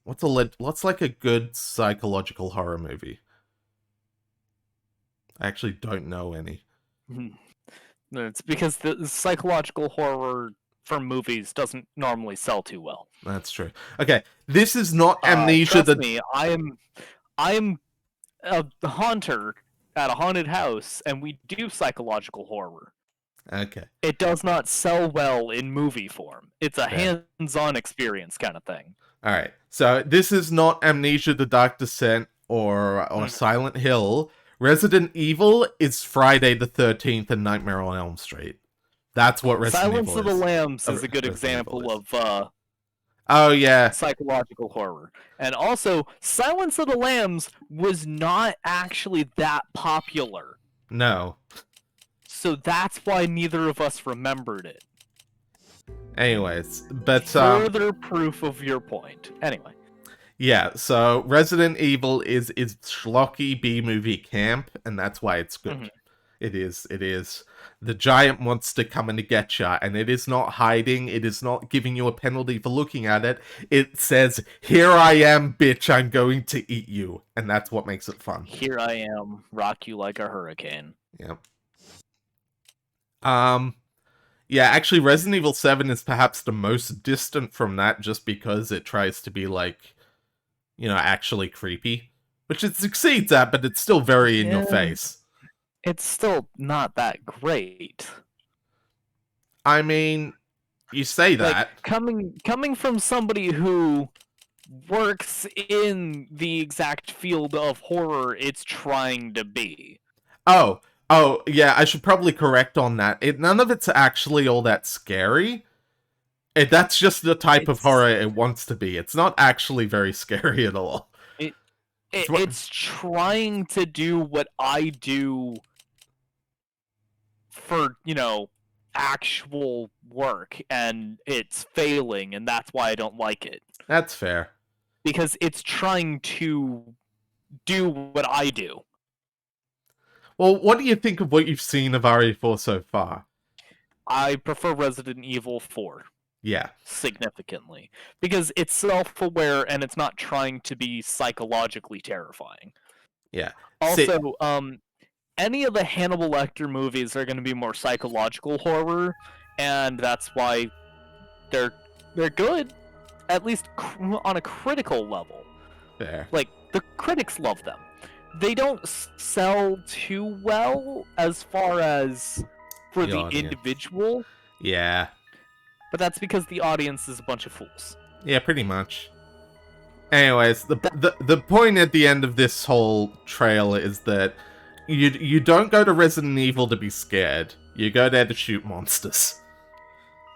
what's like a good psychological horror movie? I actually don't know any. It's because the psychological horror for movies doesn't normally sell too well. That's true. Okay, this is not Amnesia. Trust me, I am a haunter at a haunted house, and we do psychological horror. Okay. It does not sell well in movie form. It's a hands-on experience kind of thing. All right. So this is not Amnesia: The Dark Descent or Silent Hill. Resident Evil is Friday the 13th and Nightmare on Elm Street. That's what Resident Silence Evil of the is. Lambs is a good Resident Evil example is. of Oh yeah. psychological horror. And also, Silence of the Lambs was not actually that popular. No. So that's why neither of us remembered it. Anyways, but Further proof of your point. Anyway. yeah, so Resident Evil is schlocky B-movie camp, and that's why it's good. Mhm. It is the giant monster coming to get ya, and it is not hiding, it is not giving you a penalty for looking at it. It says, here I am, bitch, I'm going to eat you. And that's what makes it fun. Here I am, rock you like a hurricane. Yep. Yeah, actually, Resident Evil 7 is perhaps the most distant from that, just because it tries to be, like, you know, actually creepy. Which it succeeds at, but it's still very in your face. It's still not that great. I mean, you say that. Like, coming from somebody who works in the exact field of horror it's trying to be. Oh, yeah, I should probably correct on that. None of it's actually all that scary. That's just the type of horror it wants to be. It's not actually very scary at all. It's trying to do what I do for, actual work, and it's failing, and that's why I don't like it. That's fair. Because it's trying to do what I do. Well, what do you think of what you've seen of RE4 so far? I prefer Resident Evil 4. Yeah. Significantly. Because it's self-aware and it's not trying to be psychologically terrifying. Yeah. Also, any of the Hannibal Lecter movies are going to be more psychological horror, and that's why they're good, at least on a critical level. Fair. Like, the critics love them. They don't sell too well as far as for the individual. Yeah. But that's because the audience is a bunch of fools. Yeah, pretty much. Anyways, the point at the end of this whole trail is that you don't go to Resident Evil to be scared. You go there to shoot monsters.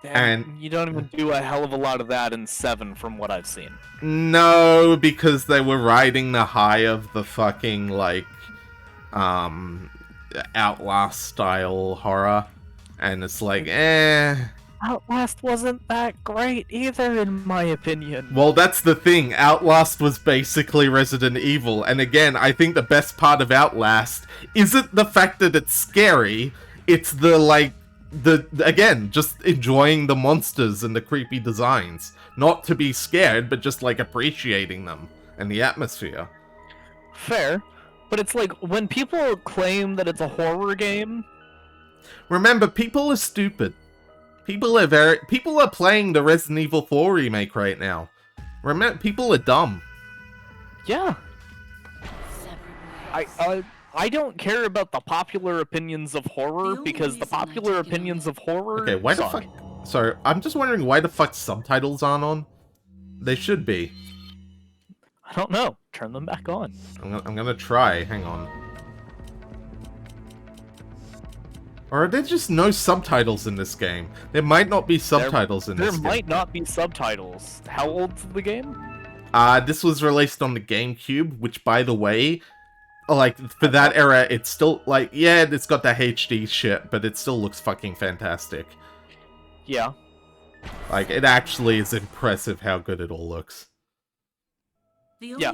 And you don't even do a hell of a lot of that in 7 from what I've seen. No, because they were riding the high of the fucking, like, Outlast style horror. And it's like, Outlast wasn't that great either, in my opinion. Well, that's the thing. Outlast was basically Resident Evil. And again, I think the best part of Outlast isn't the fact that it's scary. It's again, just enjoying the monsters and the creepy designs. Not to be scared, but just, like, appreciating them and the atmosphere. Fair. But it's like, when people claim that it's a horror game... Remember, people are stupid. People are playing the Resident Evil 4 remake right now. Remember, people are dumb. Yeah. I don't care about the popular opinions of horror, because the popular opinions of horror Okay, why suck. the fuck... Sorry, I'm just wondering why the fuck subtitles aren't on? They should be. I don't know. Turn them back on. I'm gonna try. Hang on. Or are there just no subtitles in this game? There might not be subtitles in this game. There might not be subtitles. How old's the game? This was released on the GameCube, which, by the way, like, for that era, it's still, like, yeah, it's got the HD shit, but it still looks fucking fantastic. Yeah. Like, it actually is impressive how good it all looks. Yeah,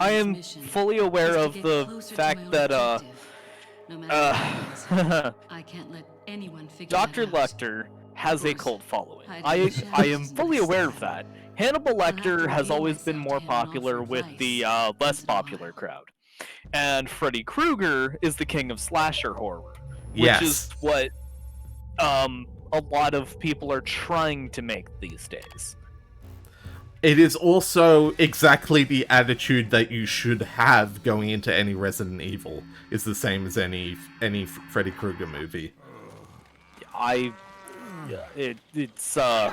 I am fully aware of the fact that, Dr. Lecter has a cult following. I am fully aware of that. Hannibal Lecter has always been more popular with the less popular crowd. And Freddy Krueger is the king of slasher horror. Which is what a lot of people are trying to make these days. It is also exactly the attitude that you should have going into any Resident Evil. It's the same as any Freddy Krueger movie. It's a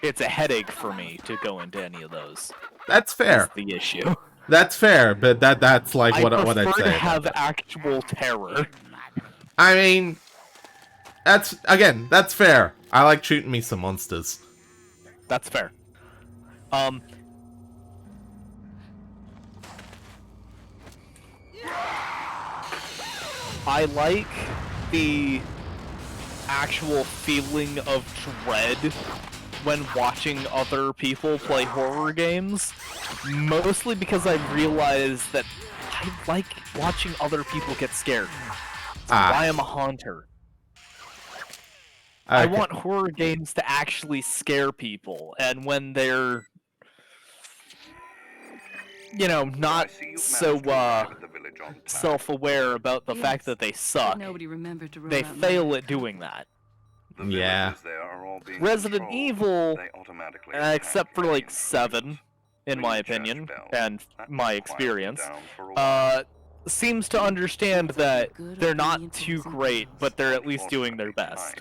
headache for me to go into any of those. That's fair. That's the issue. That's fair, but that's like what I'd say. I prefer to have actual terror. I mean, that's fair. I like shooting me some monsters. That's fair. I like the actual feeling of dread when watching other people play horror games, mostly because I realized that I like watching other people get scared. That's why I'm a haunter. I want horror games to actually scare people, and when they're, not so self-aware about the fact that they suck, they fail at doing that. Yeah. Resident Evil, except for like 7, in my opinion, and my experience, seems to understand that they're not too great, but they're at least doing their best.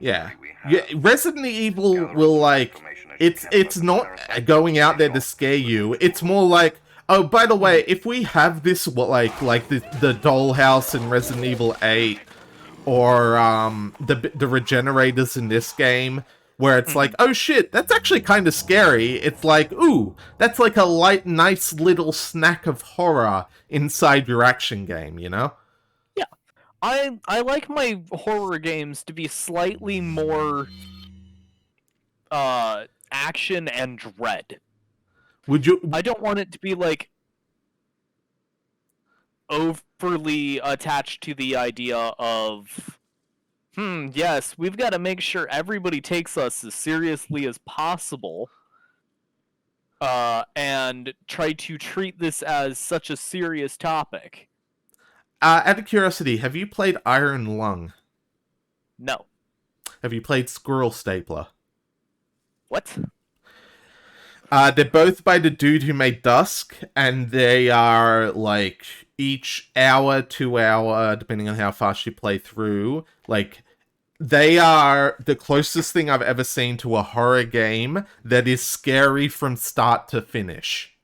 Yeah. Yeah, Resident Evil will, like, it's not going out there to scare you. It's more like, oh, by the way, if we have this, like the dollhouse in Resident Evil 8, or the regenerators in this game, where it's like, oh shit, that's actually kind of scary. It's like, ooh, that's like a light, nice little snack of horror inside your action game, you know? Yeah. I like my horror games to be slightly more action and dread. Would you... I don't want it to be like overly attached to the idea of yes, we've got to make sure everybody takes us as seriously as possible, and try to treat this as such a serious topic. Out of curiosity, have you played Iron Lung? No. Have you played Squirrel Stapler? What? They're both by the dude who made Dusk, and they are, like, each hour, 2 hour, depending on how fast you play through, like, they are the closest thing I've ever seen to a horror game that is scary from start to finish.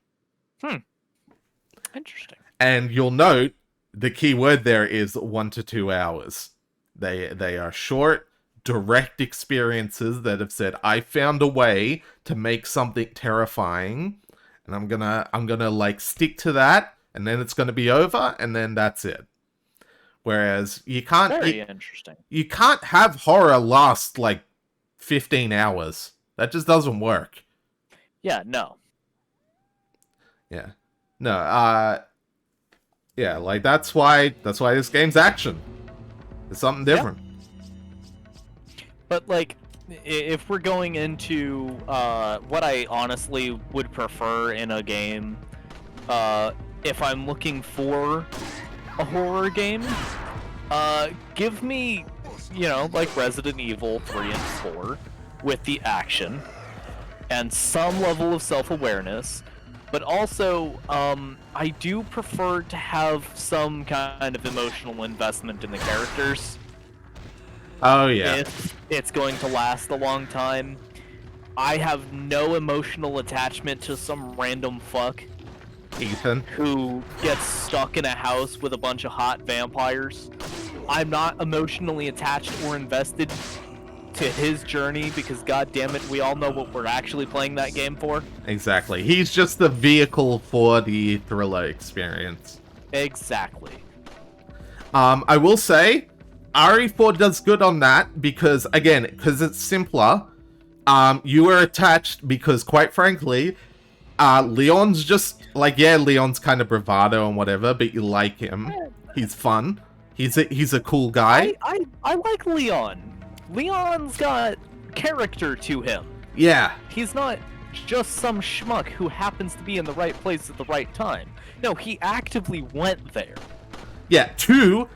Interesting. And you'll note, the key word there is 1 to 2 hours. They are short, direct experiences that have said, I found a way to make something terrifying, and I'm gonna like stick to that, and then it's gonna be over, and then that's it. Whereas you can't... Very interesting. You can't have horror last, like, 15 hours. That just doesn't work. Yeah, no. Yeah. No, yeah, like, that's why this game's action. It's something different. But, like, if we're going into what I honestly would prefer in a game, if I'm looking for a horror game, give me, you know, like Resident Evil 3 and 4 with the action and some level of self-awareness, but also I do prefer to have some kind of emotional investment in the characters. Oh, yeah. If it's going to last a long time. I have no emotional attachment to some random fuck Ethan. who gets stuck in a house with a bunch of hot vampires. I'm not emotionally attached or invested to his journey because, god damn it, we all know what we're actually playing that game for. Exactly. He's just the vehicle for the thriller experience. Exactly. I will say, RE4 does good on that because, again, because it's simpler, you are attached because, quite frankly, Leon's just, like, yeah, Leon's kind of bravado and whatever, but you like him. He's fun. He's a cool guy. I like Leon. Leon's got character to him. Yeah. He's not just some schmuck who happens to be in the right place at the right time. No, he actively went there. Yeah, to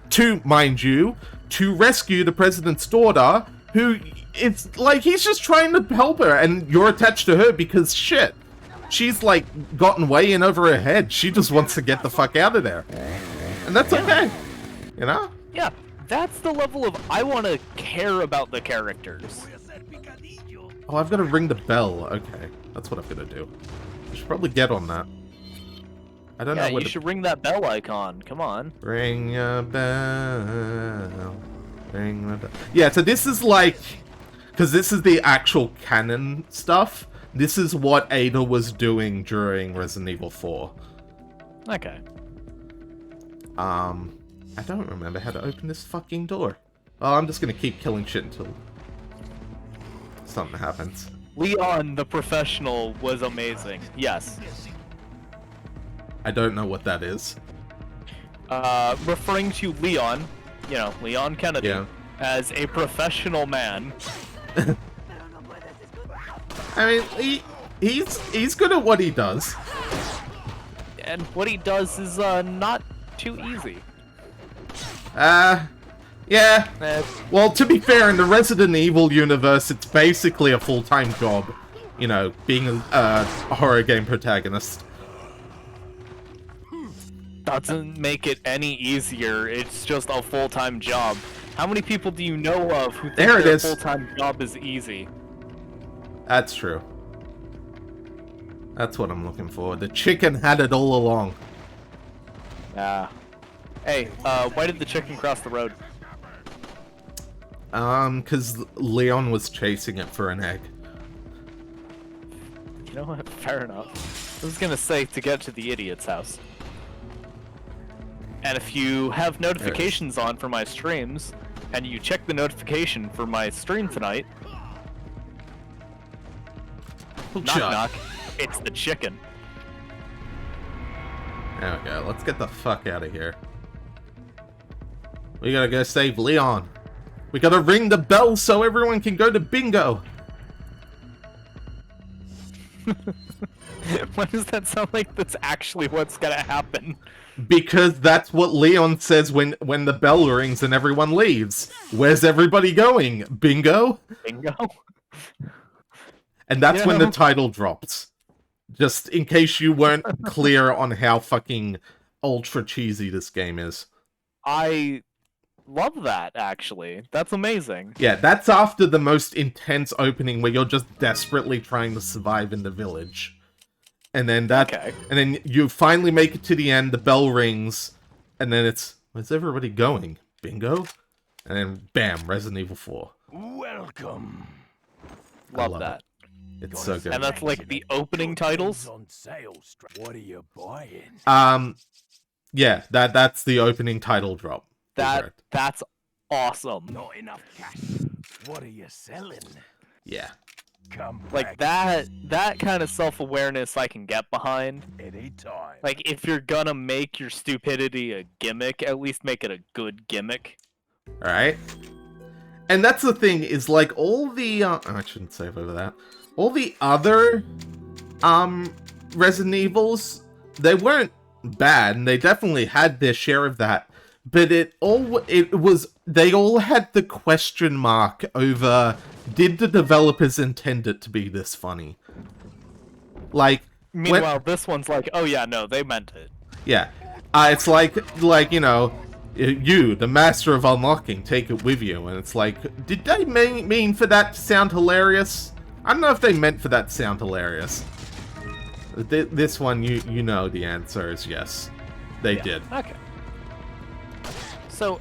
mind you, to rescue the president's daughter, who, it's like, he's just trying to help her, and you're attached to her because, shit, she's, like, gotten way in over her head. She just wants to get the fuck out of there. And that's okay, you know? Yeah, that's the level of, I want to care about the characters. Oh, I've got to ring the bell. Okay, that's what I'm gonna do. I should probably get on that. I don't know Yeah, what you should ring that bell icon. Come on. Ring a bell. Ring a bell. Yeah, so this is like... Because this is the actual canon stuff. This is what Ada was doing during Resident Evil 4. Okay. I don't remember how to open this fucking door. Oh, I'm just gonna keep killing shit until something happens. Leon, the professional, was amazing. Yes. I don't know what that is. Referring to Leon, you know, Leon Kennedy, Yeah. as a professional man. I mean, he's good at what he does. And what he does is not too easy. Yeah. Uh, Well, to be fair, in the Resident Evil universe, it's basically a full-time job. You know, being a horror game protagonist. doesn't make it any easier. It's just a full-time job. How many people do you know of who think There it their is. full-time job is easy? That's true. That's what I'm looking for. The chicken had it all along. Yeah. Hey, why did the chicken cross the road? Because Leon was chasing it for an egg. You know what? Fair enough. I was gonna say to get to the idiot's house. And if you have notifications on for my streams, and you check the notification for my stream tonight, knock Shot. knock, it's the chicken. There we go. Let's get the fuck out of here. We gotta go save Leon. We gotta ring the bell so everyone can go to bingo. Why does that sound like that's actually what's gonna happen? Because that's what Leon says when the bell rings and everyone leaves. Where's everybody going? Bingo? Bingo? And that's You when the know- title drops. Just in case you weren't clear on how fucking ultra cheesy this game is. I love that, actually. That's amazing. Yeah, that's after the most intense opening where you're just desperately trying to survive in the village. And then Okay. and then you finally make it to the end, the bell rings, and then it's, where's everybody going? Bingo? And then bam, Resident Evil 4. Welcome. Love love that. It's so good. And that's like the opening titles? On sale. What are you buying? Yeah, that's the opening title drop. Correct. That's awesome. Not enough cash. What are you selling? Yeah. Come Like back that kind of self-awareness I can get behind. anytime. Like if you're gonna make your stupidity a gimmick, at least make it a good gimmick. Alright. And that's the thing, is like all the I shouldn't save over that. All the other Resident Evils, they weren't bad, and they definitely had their share of that. But they all had the question mark over, did the developers intend it to be this funny? Like, Meanwhile, this one's like, oh yeah, no, they meant it. yeah. It's like, you know, you, the master of unlocking, take it with you. And it's like, did they mean for that to sound hilarious? I don't know if they meant for that to sound hilarious. This one, you know the answer is yes. They did. Okay. So,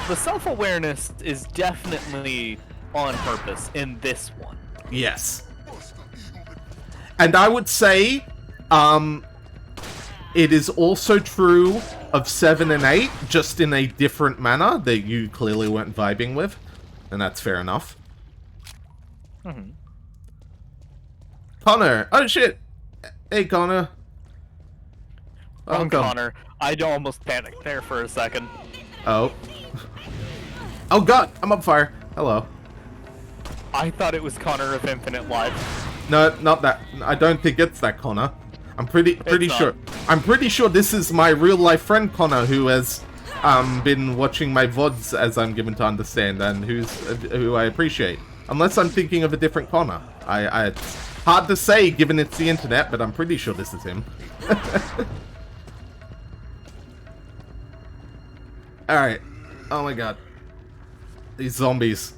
the self-awareness is definitely on purpose in this one. Yes. And I would say, it is also true of 7 and 8, just in a different manner that you clearly weren't vibing with. And that's fair enough. Mm-hmm. Connor! Oh shit! Hey Connor. Oh, Welcome. Connor, I almost panicked there for a second. Oh. Oh god! I'm on fire. Hello. I thought it was Connor of Infinite Life. No, not that. I don't think it's that Connor. I'm pretty not. sure. I'm pretty sure this is my real life friend Connor, who has been watching my VODs, as I'm given to understand, and who I appreciate. Unless I'm thinking of a different Connor. It's hard to say given it's the internet, but I'm pretty sure this is him. Alright. Oh my god. These zombies.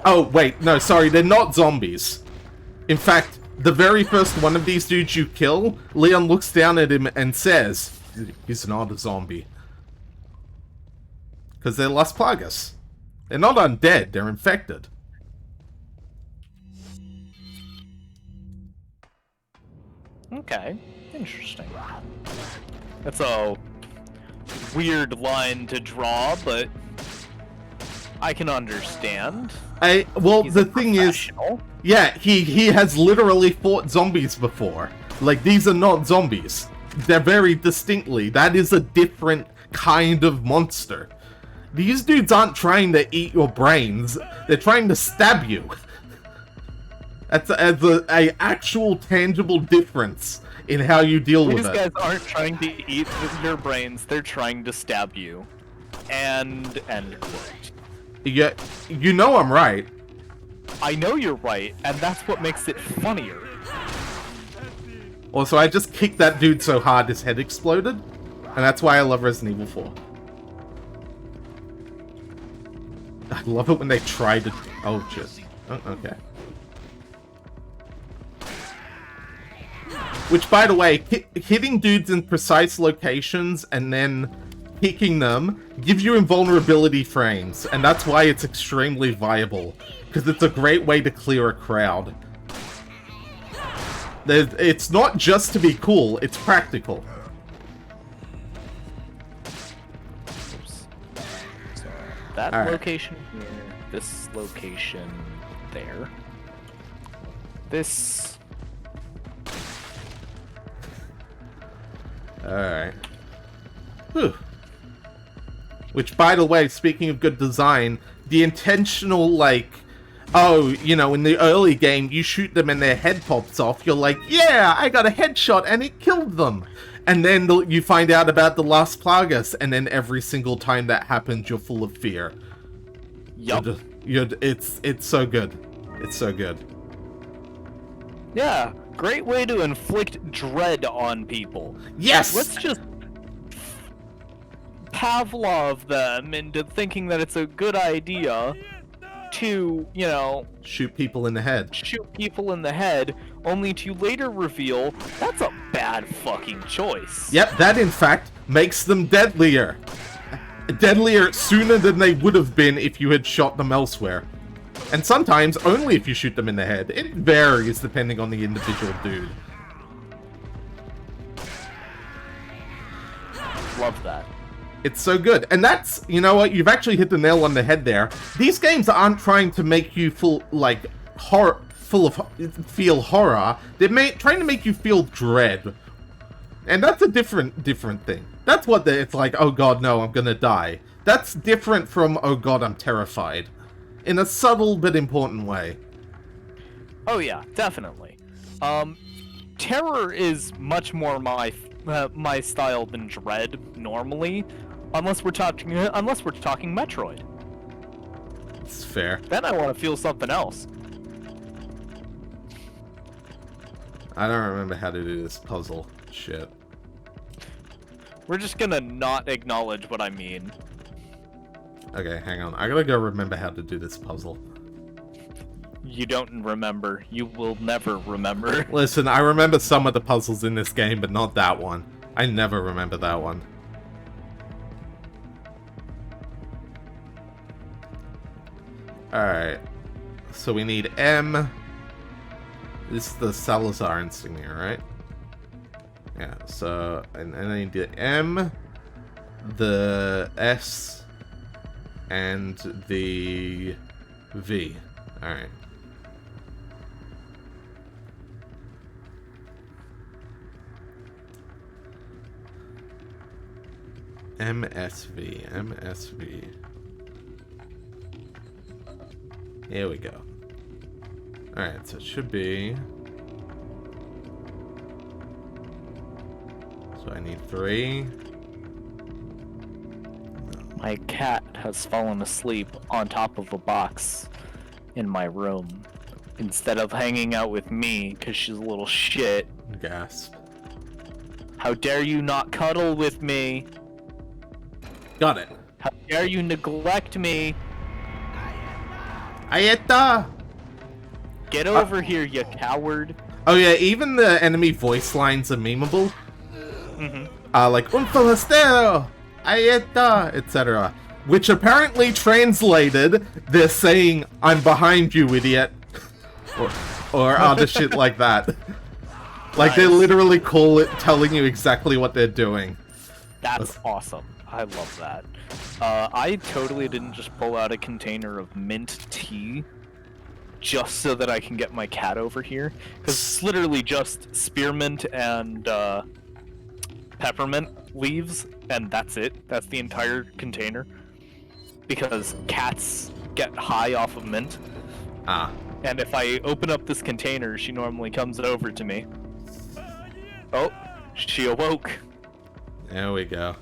Oh, wait. No, sorry. They're not zombies. In fact, the very first one of these dudes you kill, Leon looks down at him and says, he's not a zombie. Because they're Las Plagas. They're not undead. They're infected. Okay, interesting. That's a weird line to draw, but I can understand. Well, He's the a thing is, professional. yeah, he has literally fought zombies before. Like, these are not zombies. They're very distinctly. That is a different kind of monster. These dudes aren't trying to eat your brains. They're trying to stab you. That's a actual tangible difference in how you deal with These it. guys aren't trying to eat your brains, they're trying to stab you. And end quote. Yeah, you know I'm right. I know you're right, and that's what makes it funnier. Also, I just kicked that dude so hard his head exploded. And that's why I love Resident Evil 4. I love it when they try to... Oh, shit. Oh, okay. Which, by the way, hitting dudes in precise locations and then kicking them gives you invulnerability frames, and that's why it's extremely viable, because it's a great way to clear a crowd. It's not just to be cool, it's practical. Oops. So that location here, this location there. This... Alright. Whew. Which, by the way, speaking of good design, the intentional, like, oh, you know, in the early game, you shoot them and their head pops off, you're like, yeah, I got a headshot and it killed them. And then you find out about the Las Plagas, and then every single time that happens, you're full of fear. Yup. It's so good. It's so good. Yeah, great way to inflict dread on people. Yes! Let's just Pavlov them into thinking that it's a good idea to, you know... Shoot people in the head. Shoot people in the head, only to later reveal that's a bad fucking choice. Yep, that in fact makes them deadlier. Deadlier sooner than they would have been if you had shot them elsewhere. And sometimes only if you shoot them in the head. It varies depending on the individual dude. Love that. It's so good. And that's, you know what, you've actually hit the nail on the head there. These games aren't trying to make you feel horror. They're trying to make you feel dread. And that's a different thing. That's what it's like, oh god, no, I'm gonna die. That's different from, oh god, I'm terrified. In a subtle but important way. Oh yeah, definitely. Terror is much more my style than dread normally, unless we're talking Metroid. It's fair. Then I want to feel something else. I don't remember how to do this puzzle. Shit. We're just gonna not acknowledge what I mean. Okay, hang on. I gotta go remember how to do this puzzle. You don't remember. You will never remember. Listen, I remember some of the puzzles in this game, but not that one. I never remember that one. Alright. So we need M. This is the Salazar insignia, right? Yeah, so... And I need the M, the S, and the V. Alright. MSV. Here we go. Alright, so it should be... So I need 3. My cat has fallen asleep on top of a box in my room, instead of hanging out with me, because she's a little shit. Gasp. How dare you not cuddle with me? Got it. How dare you neglect me? Ayeta! Get over here, you coward. Oh yeah, even the enemy voice lines are memeable. Like, Un forastero! Ayeta! Etc. Which apparently translated, they're saying, I'm behind you, idiot. or other shit like that. Like, they literally telling you exactly what they're doing. That's awesome. I love that. I totally didn't just pull out a container of mint tea just so that I can get my cat over here. Because it's literally just spearmint and peppermint leaves, and that's it. That's the entire container. Because cats get high off of mint. Ah. And if I open up this container, she normally comes over to me. Oh, she awoke. There we go.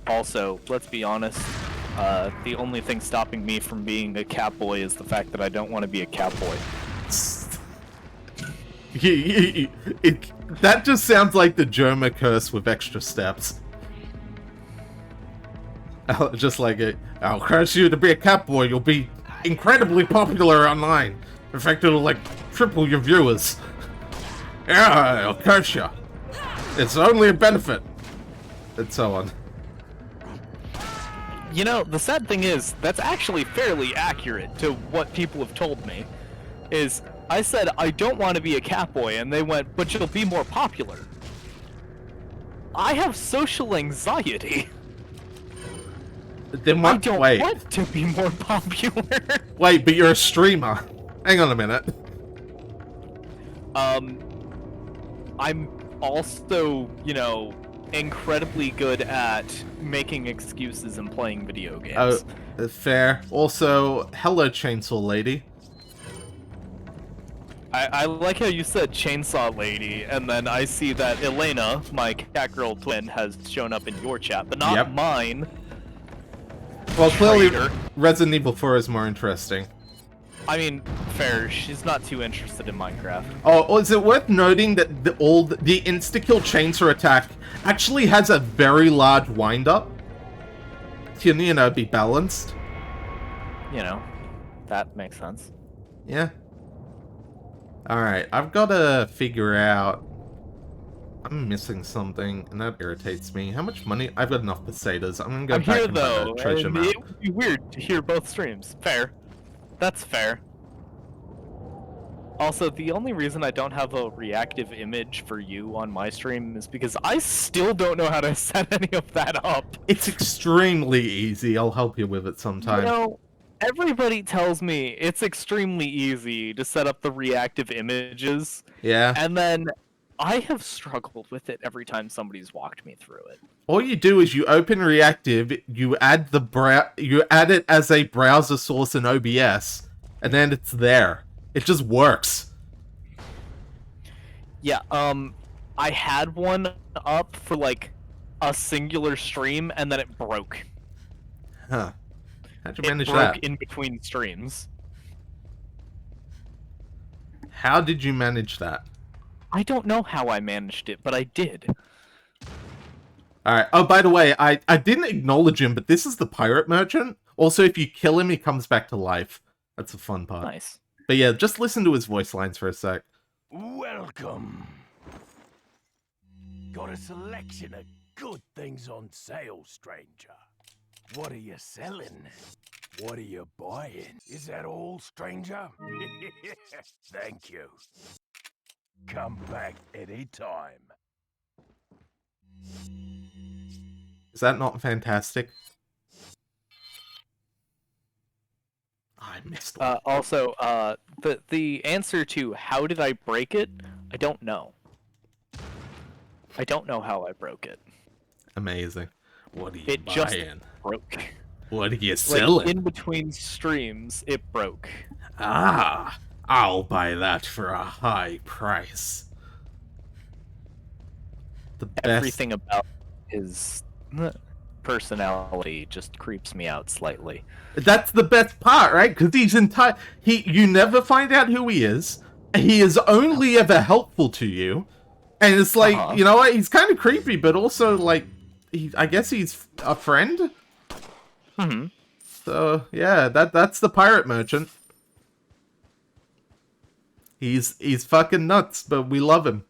Also, let's be honest, the only thing stopping me from being a cat boy is the fact that I don't want to be a cat boy. That just sounds like the Germa curse with extra steps. Just like it. I'll curse you to be a Catboy. You'll be incredibly popular online. In fact, it'll like triple your viewers. Yeah, I'll curse you. It's only a benefit. And so on. You know, the sad thing is, that's actually fairly accurate to what people have told me. Is, I said, I don't want to be a Catboy, and they went, but you'll be more popular. I have social anxiety. Then I what? don't Wait. want to be more popular. Wait, but you're a streamer. Hang on a minute. I'm also, you know, incredibly good at making excuses and playing video games. Oh, fair. Also, hello, Chainsaw Lady. I like how you said Chainsaw Lady, and then I see that Elena, my Catgirl twin, has shown up in your chat, but not mine. Well, clearly, Traitor. Resident Evil 4 is more interesting. I mean, fair. She's not too interested in Minecraft. Oh, is it worth noting that the insta-kill chainsaw attack actually has a very large wind-up? To, you know, be balanced. You know, that makes sense. Yeah. Alright, I've got to figure out... I'm missing something, and that irritates me. How much money? I've got enough pesetas. I'm gonna go I'm back here and find though, a treasure and map. it would be weird to hear both streams. Fair. That's fair. Also, the only reason I don't have a reactive image for you on my stream is because I still don't know how to set any of that up. It's extremely easy. I'll help you with it sometime. You know, everybody tells me it's extremely easy to set up the reactive images, Yeah. and then I have struggled with it every time somebody's walked me through it. All you do is you open reactive, you add you add it as a browser source in OBS, and then it's there. It just works. Yeah, I had one up for like a singular stream, and then it broke. Huh. How'd you It manage broke that? in between streams. How did you manage that? I don't know how I managed it, but I did. Alright. Oh, by the way, I didn't acknowledge him, but this is the pirate merchant. Also, if you kill him, he comes back to life. That's a fun part. Nice. But yeah, just listen to his voice lines for a sec. Welcome. Got a selection of good things on sale, stranger. What are you selling? What are you buying? Is that all, stranger? Thank you. Come back anytime. Is that not fantastic? I missed one. Also, the answer to how did I break it, I don't know. I don't know how I broke it. Amazing. What are you It just buying? broke. What are you Like, selling? in between streams, it broke. Ah, I'll buy that for a high price. The best. Everything about his personality just creeps me out slightly. That's the best part, right? Because you never find out who he is. He is only ever helpful to you, and it's like, you know what? He's kind of creepy, but also like, I guess he's a friend. Mm-hmm. So yeah, that's the pirate merchant. He's fucking nuts, but we love him.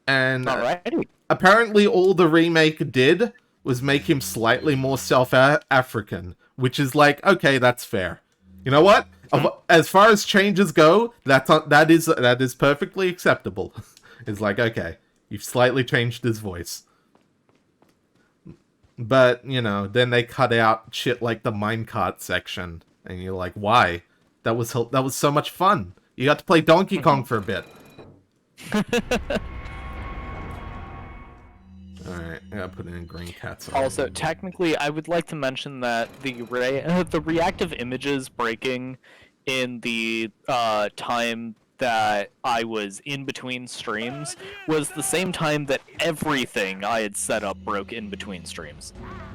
And Alrighty. apparently all the remake did was make him slightly more South African, which is like, okay, that's fair. You know what? As far as changes go, that is perfectly acceptable. It's like, okay, you've slightly changed his voice. But, you know, then they cut out shit like the minecart section, and you're like, why? That was so much fun. You got to play Donkey Kong for a bit. Alright, I gotta put in green cats. Also, technically, I would like to mention that the reactive images breaking in the time that I was in between streams was the same time that everything I had set up broke in between streams.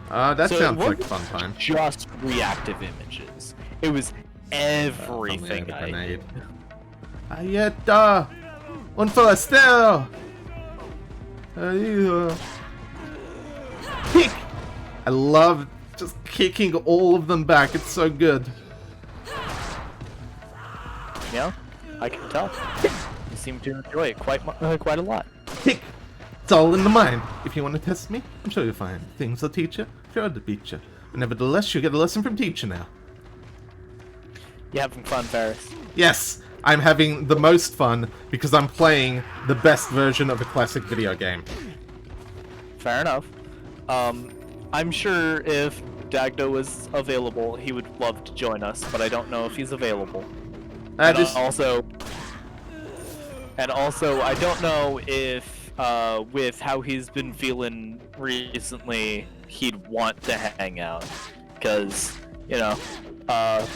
That So sounds it like a wasn't fun time. Just reactive images. It was everything I did. Ayeta! Un forastero! Pick! I love just kicking all of them back. It's so good. Yeah, I can tell. You seem to enjoy it quite a lot. Kick. It's all in the mind. If you want to test me, I'm sure you'll find things I'll teach you. Sure to beat you. But nevertheless, you get a lesson from teacher now. You having fun, Ferris? Yes, I'm having the most fun because I'm playing the best version of a classic video game. Fair enough. I'm sure if Dagdo was available, he would love to join us, but I don't know if he's available. And also, I don't know if, with how he's been feeling recently, he'd want to hang out. Because, you know,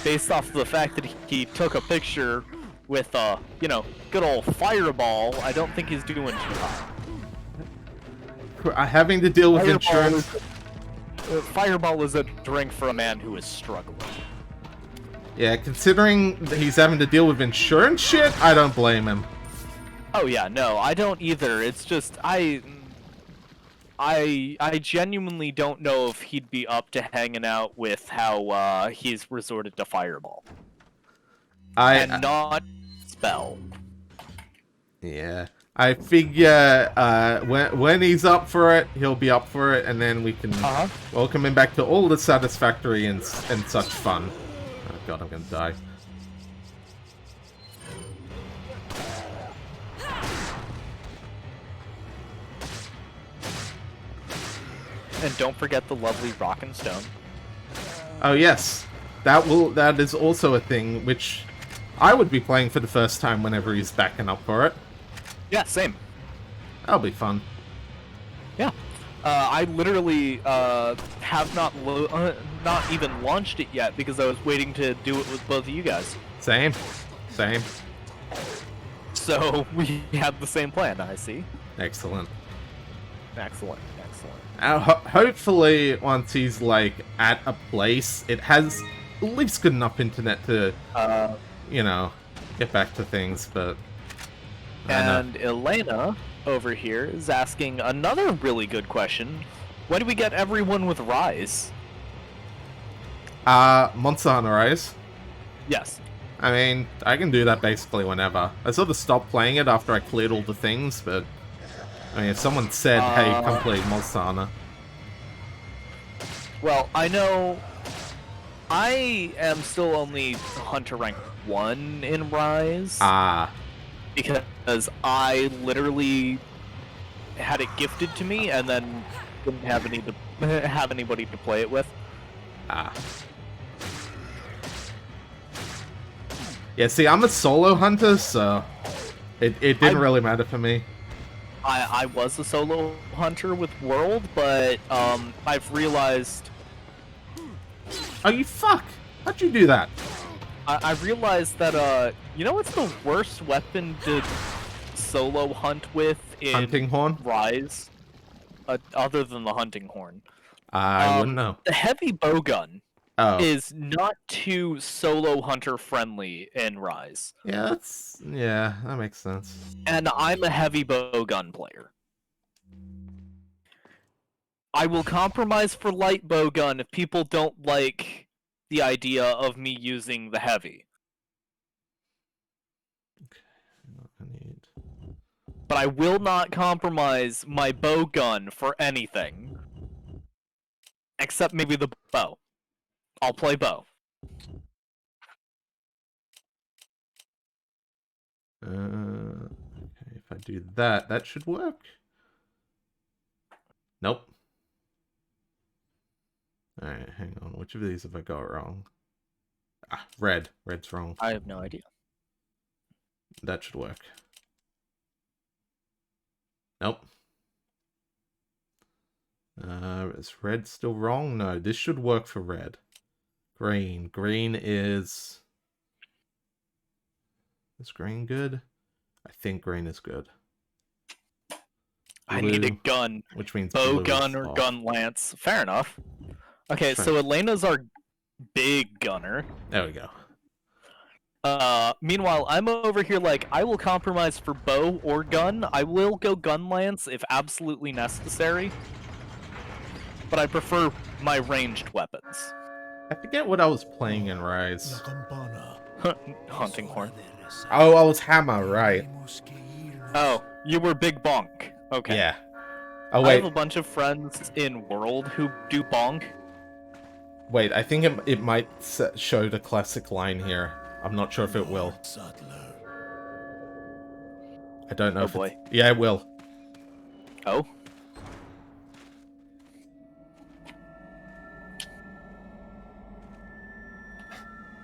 based off of the fact that he took a picture with, you know, good old Fireball, I don't think he's doing too hot. Having to deal with insurance. Fireball is a drink for a man who is struggling. Yeah, considering that he's having to deal with insurance shit, I don't blame him. Oh yeah, no, I don't either. It's just I genuinely don't know if he'd be up to hanging out with how he's resorted to Fireball. And not Spell. Yeah. I figure when he's up for it, he'll be up for it, and then we can welcome him back to all the satisfactory and such fun. Oh god, I'm gonna die. And don't forget the lovely Rock and Stone. Oh yes, that is also a thing which I would be playing for the first time whenever he's backing up for it. Yeah, same. That'll be fun. Yeah. I literally have not even launched it yet because I was waiting to do it with both of you guys. Same. So we have the same plan, I see. Excellent. Excellent. Hopefully, once he's like at a place, it has at least good enough internet to, you know, get back to things. But and Elena over here is asking another really good question: when do we get everyone with Rise? Monster Hunter Rise. Yes. I mean, I can do that basically whenever. I sort of stopped playing it after I cleared all the things, but I mean, if someone said, hey, come play Monster Hunter. Well, I know I am still only Hunter rank 1 in Rise. Because I literally had it gifted to me and then didn't have anybody to play it with. Yeah, see, I'm a solo hunter, so it didn't really matter for me. I was a solo hunter with World, but I've realized... Oh, you fuck! How'd you do that? I realized that, you know what's the worst weapon to solo hunt with in Hunting horn? Rise? Other than the hunting horn. I wouldn't know. The heavy bowgun Oh. is not too solo hunter friendly in Rise. Yeah, that makes sense. And I'm a heavy bowgun player. I will compromise for light bowgun if people don't like the idea of me using the heavy. But I will not compromise my bowgun for anything. Except maybe the bow. I'll play bow. Okay, if I do that, that should work. Nope. Alright, hang on. Which of these have I got wrong? Red. Red's wrong. I have no idea. That should work. Nope. Is red still wrong? No, this should work for red. Green. Green is... Is green good? I think green is good. I need a gun. Which means bow blue gun is or off. gun lance. Fair enough. Okay, Fair. so Elena's our big gunner. There we go. Meanwhile, I'm over here like, I will compromise for bow or gun. I will go gun lance if absolutely necessary. but I prefer my ranged weapons. I forget what I was playing in Rise. Hunting horn. Oh, I was Hammer, right? Oh, you were Big Bonk. Okay. Yeah. Oh I have wait, a bunch of friends in World who do bonk. wait. I think it might show the classic line here. I'm not sure if it will. I don't know. Oh if boy. Yeah, it will. Oh.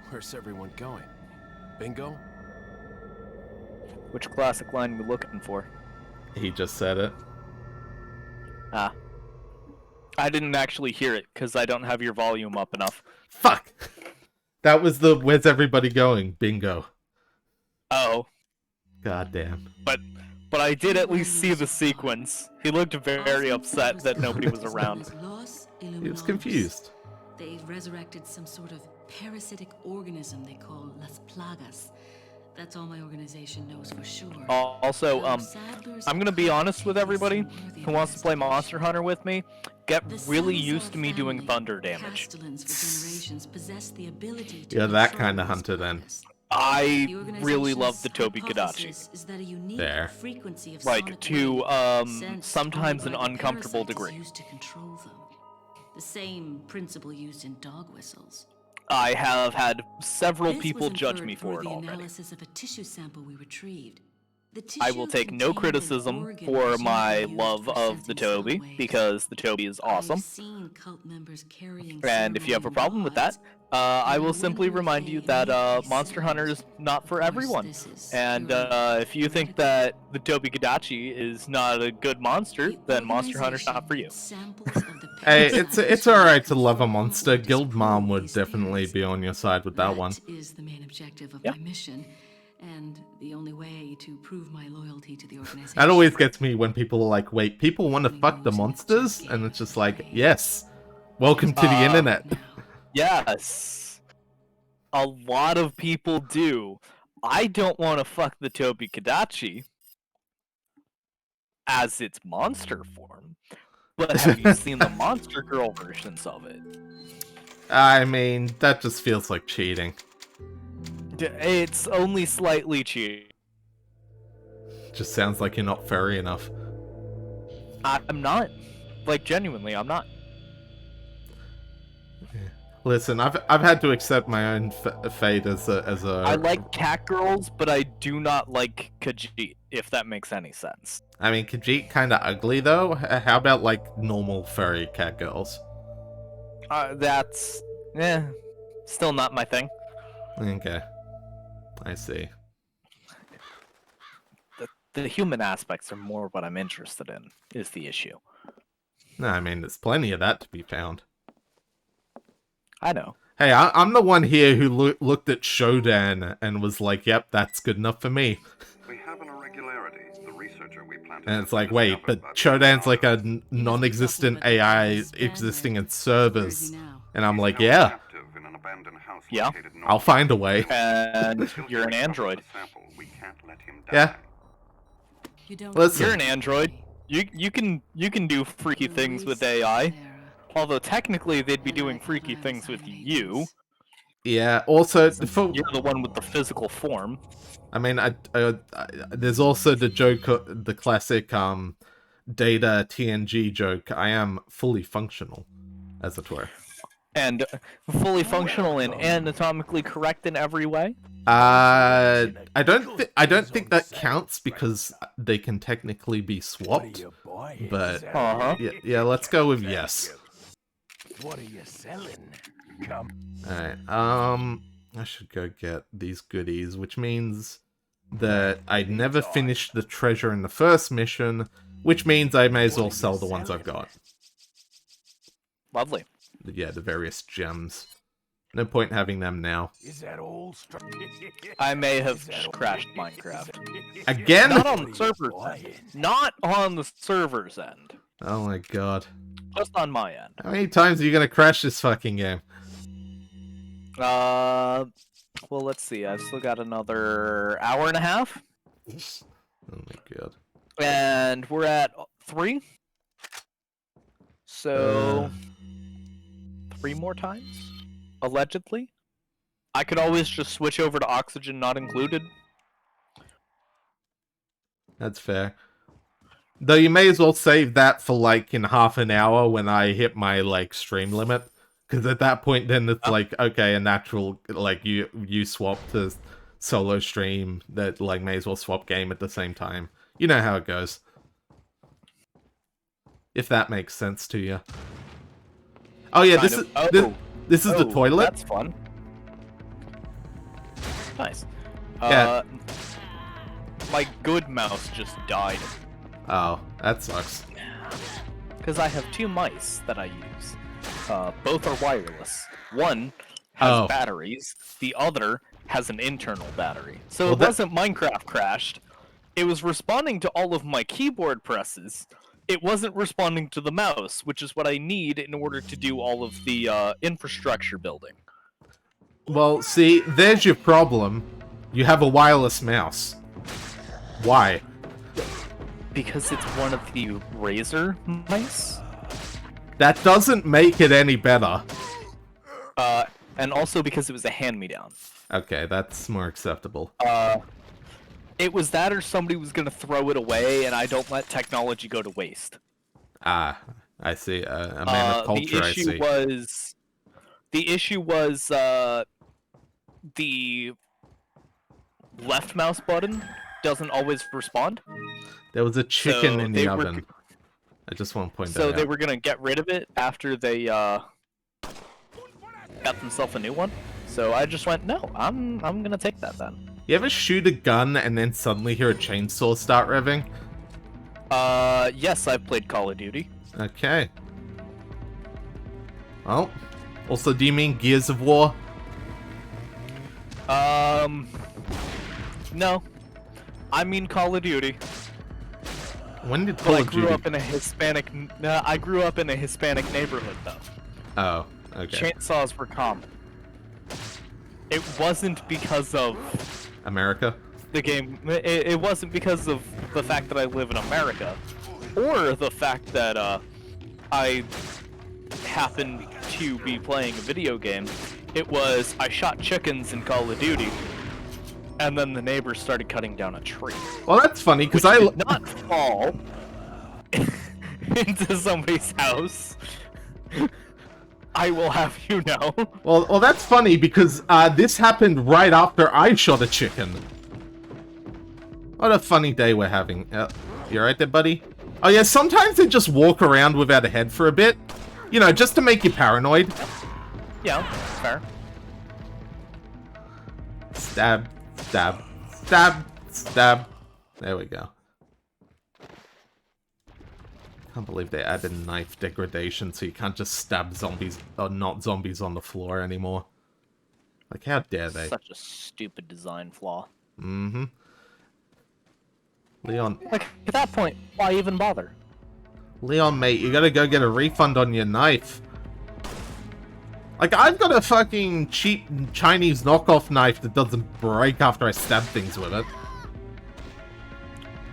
Where's everyone going? Bingo? Which classic line are we looking for? He just said it. Ah. I didn't actually hear it, because I don't have your volume up enough. Fuck! That was the where's everybody going? Bingo. Oh. God damn. But I did at least see the sequence. He looked very upset that nobody was around. He was confused. They resurrected some sort of parasitic organism they call Las Plagas. That's all my organization knows for sure. Also, I'm gonna be honest with everybody who wants to play Monster Hunter with me. Get really used to me doing thunder damage. You're that kind of hunter then. I really love the Toby Kadachi. There. Like, to, sometimes an uncomfortable degree. The same principle used in dog whistles. I have had several This people was judge me inferred for it the already. analysis of a tissue sample we retrieved. The I will tissue take no contained an criticism organ for my presumably used love for of the sensing sound Toby, waves. because the Toby is awesome. I've seen cult members carrying And if you have a ceremonial problem with that, rods, I and will I simply wonder if remind you they that make these Monster Hunter sounds. is not for Of course, everyone. this is And purely if you think that the Toby Kadachi is not a good monster, The then Monster Hunter's not for you. organization samples of the Hey, parasite it's alright to from love a all monster. to Guild Mom disprove would these definitely theories. be on your side with that one. That is the main objective of Yeah. my mission, and the only way to prove my loyalty to the organization. That always gets me when people are like, wait, people want to fuck the monsters? And it's just like, yes. Welcome to the internet. Now. Yes. A lot of people do. I don't want to fuck the Toby Kadachi as its monster form. But have you seen the Monster Girl versions of it? I mean, that just feels like cheating. It's only slightly cheap. Just sounds like you're not furry enough. I'm not. Like, genuinely, I'm not. Listen, I've had to accept my own fate as a. I like cat girls, but I do not like Khajiit, if that makes any sense. I mean, Khajiit kind of ugly though. How about like normal furry cat girls? That's... still not my thing. Okay, I see. The human aspects are more what I'm interested in, is the issue. No, I mean, there's plenty of that to be found. I know. Hey, I'm the one here who looked at Shodan and was like, yep, that's good enough for me. We have an irregularity. The researcher we planted And it's like, wait, but Shodan's like a non-existent AI existing in servers. And I'm like, yeah, Yeah. I'll find a way. And you're an android. Yeah. You don't Listen. You're an android. You can do freaky things with AI. Although technically they'd be doing freaky things with you. Yeah, also, You're the one with the physical form. I mean, there's also the joke, the classic Data TNG joke. I am fully functional, as it were. And fully functional and anatomically correct in every way. I don't think that counts because they can technically be swapped. But yeah, let's go with yes. What are you selling? Come. Alright, I should go get these goodies, which means that I never finished the treasure in the first mission, which means I may as well sell the ones I've got. Lovely. Yeah, the various gems. No point having them now. Is that all? I may have crashed Minecraft. Again? Not on the server's end. Not on the server's end. Oh my god. Just on my end. How many times are you gonna crash this fucking game? Well, let's see. I've still got another hour and a half. Oh my god. And we're at 3? So 3 more times, allegedly. I could always just switch over to oxygen not included. That's fair. Though you may as well save that for like in half an hour when I hit my like stream limit. Because at that point then it's like, okay, a natural, like you swap to solo stream that like may as well swap game at the same time. You know how it goes. If that makes sense to you. Oh yeah, this is the toilet. That's fun. Nice. Yeah. My good mouse just died. Oh, that sucks. Because I have 2 mice that I use. Both are wireless. One has batteries, the other has an internal battery. So it wasn't Minecraft crashed. It was responding to all of my keyboard presses. It wasn't responding to the mouse, which is what I need in order to do all of the infrastructure building. Well, see, there's your problem. You have a wireless mouse. Why? Because it's one of the Razer mice. That doesn't make it any better. And also because it was a hand-me-down. Okay, that's more acceptable. It was that or somebody was gonna throw it away, and I don't let technology go to waste. Ah, I see. A man of culture, I see. The issue was, the left mouse button doesn't always respond. There was a chicken in the oven. I just want to point that out. So they were gonna get rid of it after they, got themselves a new one. So I just went, no, I'm gonna take that then. You ever shoot a gun and then suddenly hear a chainsaw start revving? Yes, I've played Call of Duty. Okay. Well, also, do you mean Gears of War? No. I mean Call of Duty. When did Call of Duty? I grew up in a Hispanic. I grew up in a Hispanic neighborhood, though. Oh, okay. Chainsaws were common. It wasn't because of America? the game. It wasn't because of the fact that I live in America, or the fact that I happened to be playing a video game. It was I shot chickens in Call of Duty, and then the neighbors started cutting down a tree. Well, that's funny because I did not fall into somebody's house. I will have you know. Well, that's funny because this happened right after I shot a chicken. What a funny day we're having. You alright there, buddy? Oh yeah, sometimes they just walk around without a head for a bit. You know, just to make you paranoid. Yeah, fair. Stab, stab, stab, stab. There we go. Can't believe they added knife degradation so you can't just stab zombies, or not zombies on the floor anymore. Like, how dare they? Such a stupid design flaw. Mm-hmm. Leon. Like, at that point, why even bother? Leon, mate, you gotta go get a refund on your knife. Like, I've got a fucking cheap Chinese knockoff knife that doesn't break after I stab things with it.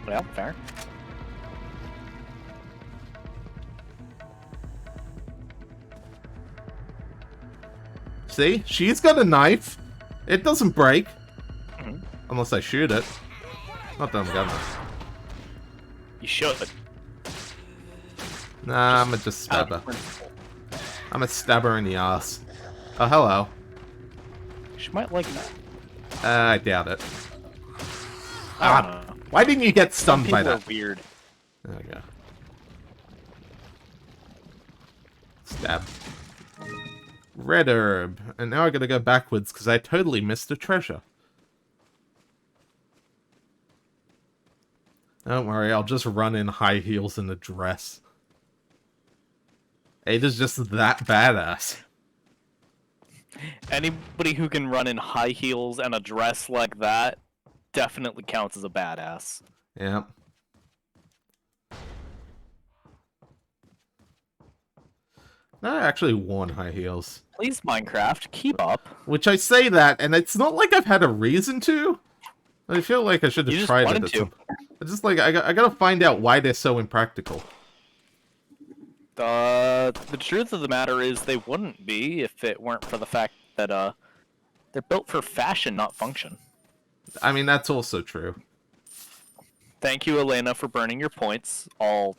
Well, fair. See? She's got a knife. It doesn't break. Mm-hmm. Unless I shoot it. Not that I'm gonna. You should. Nah, I'm just stab her. I'm a stabber in the ass. Oh, hello. She might like that. I doubt it. I don't know. Why didn't you get stunned by that? Are weird. There we go. Stab. Red herb. And now I gotta go backwards because I totally missed a treasure. Don't worry, I'll just run in high heels and a dress. Ada's just that badass. Anybody who can run in high heels and a dress like that definitely counts as a badass. Yep. I actually worn high heels. Please, Minecraft, keep up. Which I say that, and it's not like I've had a reason to. I feel like I should have tried it at some... It's just like, I gotta find out why they're so impractical. The truth of the matter is they wouldn't be if it weren't for the fact that they're built for fashion, not function. I mean, that's also true. Thank you, Elena, for burning your points. All,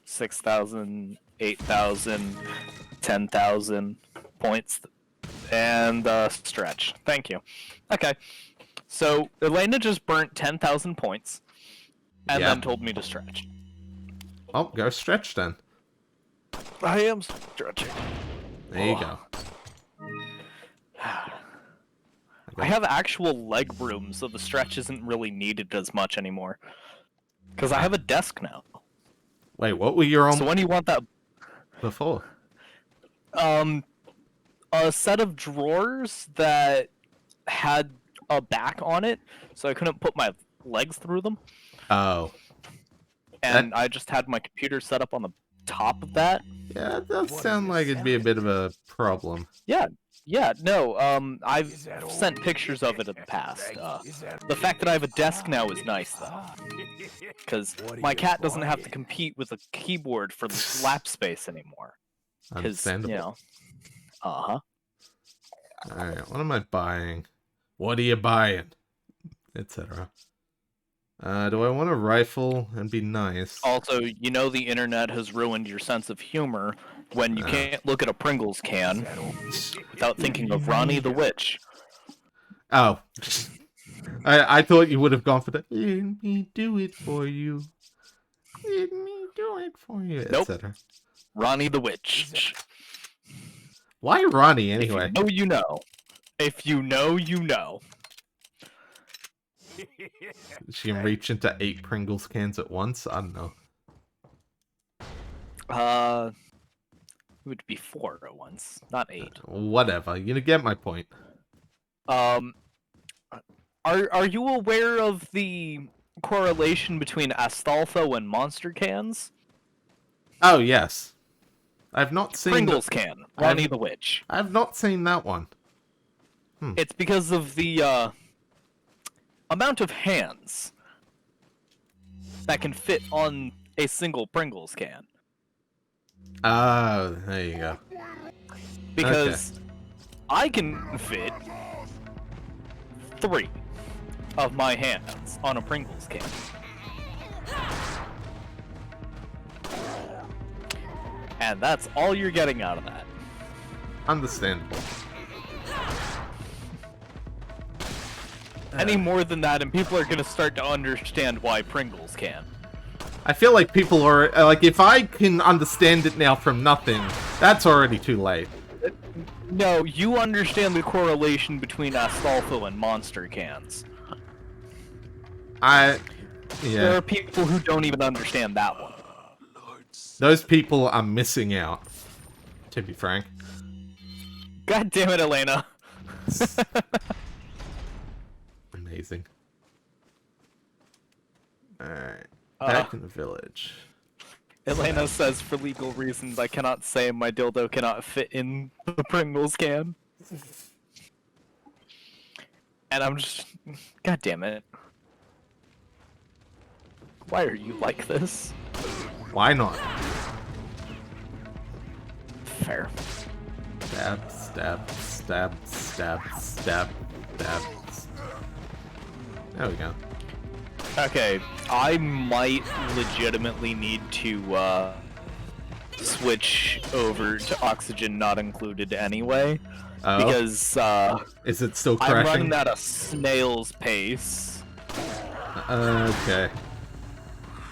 6,000, 8,000, 10,000 points. And stretch. Thank you. Okay. So, Elena just burnt 10,000 points. And Yeah. then told me to stretch. Oh, go stretch then. I am stretching. There you go. I have actual leg room, so the stretch isn't really needed as much anymore. Because I have a desk now. Wait, what were you on So when you want that... before? A set of drawers that had a back on it, so I couldn't put my legs through them. Oh. And I just had my computer set up on the top of that. Yeah, that does sound like it'd be a bit of a problem. Yeah, no, I've sent pictures of it in the past. The fact that I have a desk now is nice, though. Because my cat doesn't have to compete with a keyboard for lap space anymore. Understandable. Uh-huh. Alright, what am I buying? What are you buying? Etc. Do I want a rifle and be nice? Also, the internet has ruined your sense of humor when you can't look at a Pringles can without thinking of Ronnie the Witch. Oh. I thought you would have gone for the let me do it for you. Let me do it for you, Nope. etc. Ronnie the Witch. Why Ronnie anyway? If you know, If you know, you know. She can reach into 8 Pringles cans at once? I don't know. It would be 4 at once, not 8. Whatever. You get my point. Are you aware of the correlation between Astolfo and monster cans? Oh, yes. I've not seen... Pringles can. Ronnie the Witch. I've not seen that one. It's because of the, amount of hands that can fit on a single Pringles can. Oh, there you go. Because I can fit 3 of my hands on a Pringles can. And that's all you're getting out of that. Understandable. Any more than that, and people are gonna start to understand why Pringles can. I feel like people are... Like, if I can understand it now from nothing, that's already too late. No, you understand the correlation between Astolfo and monster cans. There Yeah. are people who don't even understand that one. Those people are missing out, to be frank. God damn it, Elena. Amazing. Alright. Back in the village. Elena says, for legal reasons, I cannot say my dildo cannot fit in the Pringles can. And I'm just... God damn it. Why are you like this? Why not? Fair. Stab, stab, stab, stab, stab, stab. There we go. Okay, I might legitimately need to, switch over to oxygen not included anyway. Oh? Because, Is it still I'm crashing? running at a snail's pace. Okay.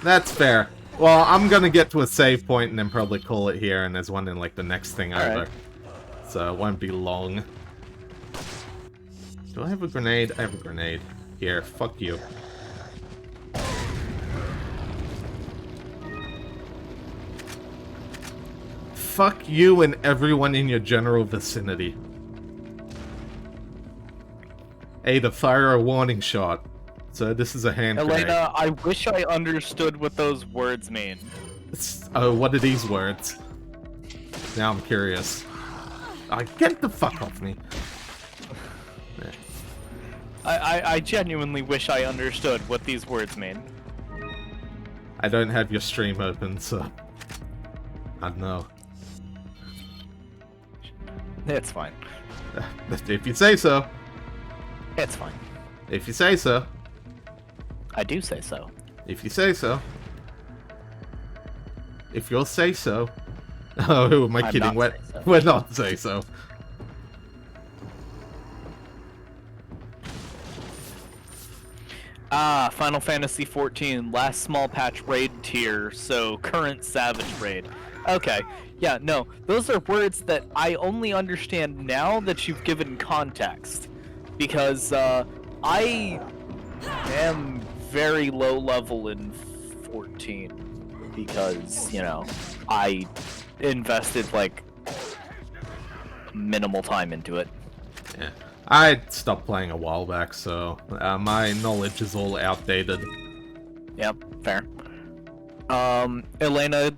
That's fair. Well, I'm gonna get to a save point and then probably call it here, and there's one in, like, the next thing over. Alright. So it won't be long. Do I have a grenade? I have a grenade. Here, fuck you. Fuck you and everyone in your general vicinity. Ada, fire a warning shot. So this is a hand grenade. Elena, I wish I understood what those words mean. Oh, what are these words? Now I'm curious. Get the fuck off me. There. I genuinely wish I understood what these words mean. I don't have your stream open, so... I don't know. It's fine. If you say so. It's fine. If you say so. I do say so. If you say so. If you'll say so. Oh, who am I I'm kidding? not say so. We're not say so. Final Fantasy XIV, last small patch raid tier, so current Savage raid. Okay, yeah, no, those are words that I only understand now that you've given context. Because, I am very low level in 14. Because, you know, I invested, like, minimal time into it. Yeah. I stopped playing a while back, so my knowledge is all outdated. Yep, fair. Elena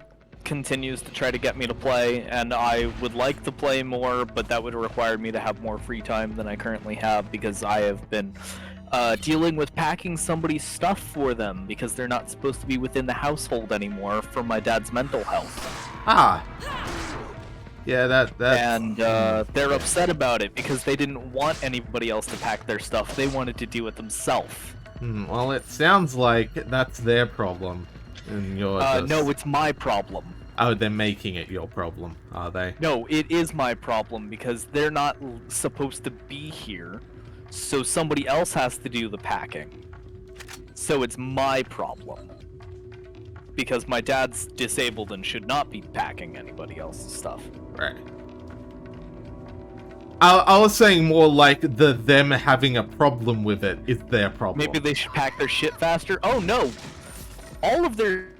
continues to try to get me to play, and I would like to play more, but that would require me to have more free time than I currently have, because I have been dealing with packing somebody's stuff for them, because they're not supposed to be within the household anymore for my dad's mental health. Ah! Yeah, that... And they're upset about it, because they didn't want anybody else to pack their stuff. They wanted to do it themselves. Well, it sounds like that's their problem. And you're just... No, it's my problem. Oh, they're making it your problem, are they? No, it is my problem because they're not supposed to be here, so somebody else has to do the packing. So it's my problem. Because my dad's disabled and should not be packing anybody else's stuff. Right. I was saying more like them having a problem with it is their problem. Maybe they should pack their shit faster? Oh no! All of their...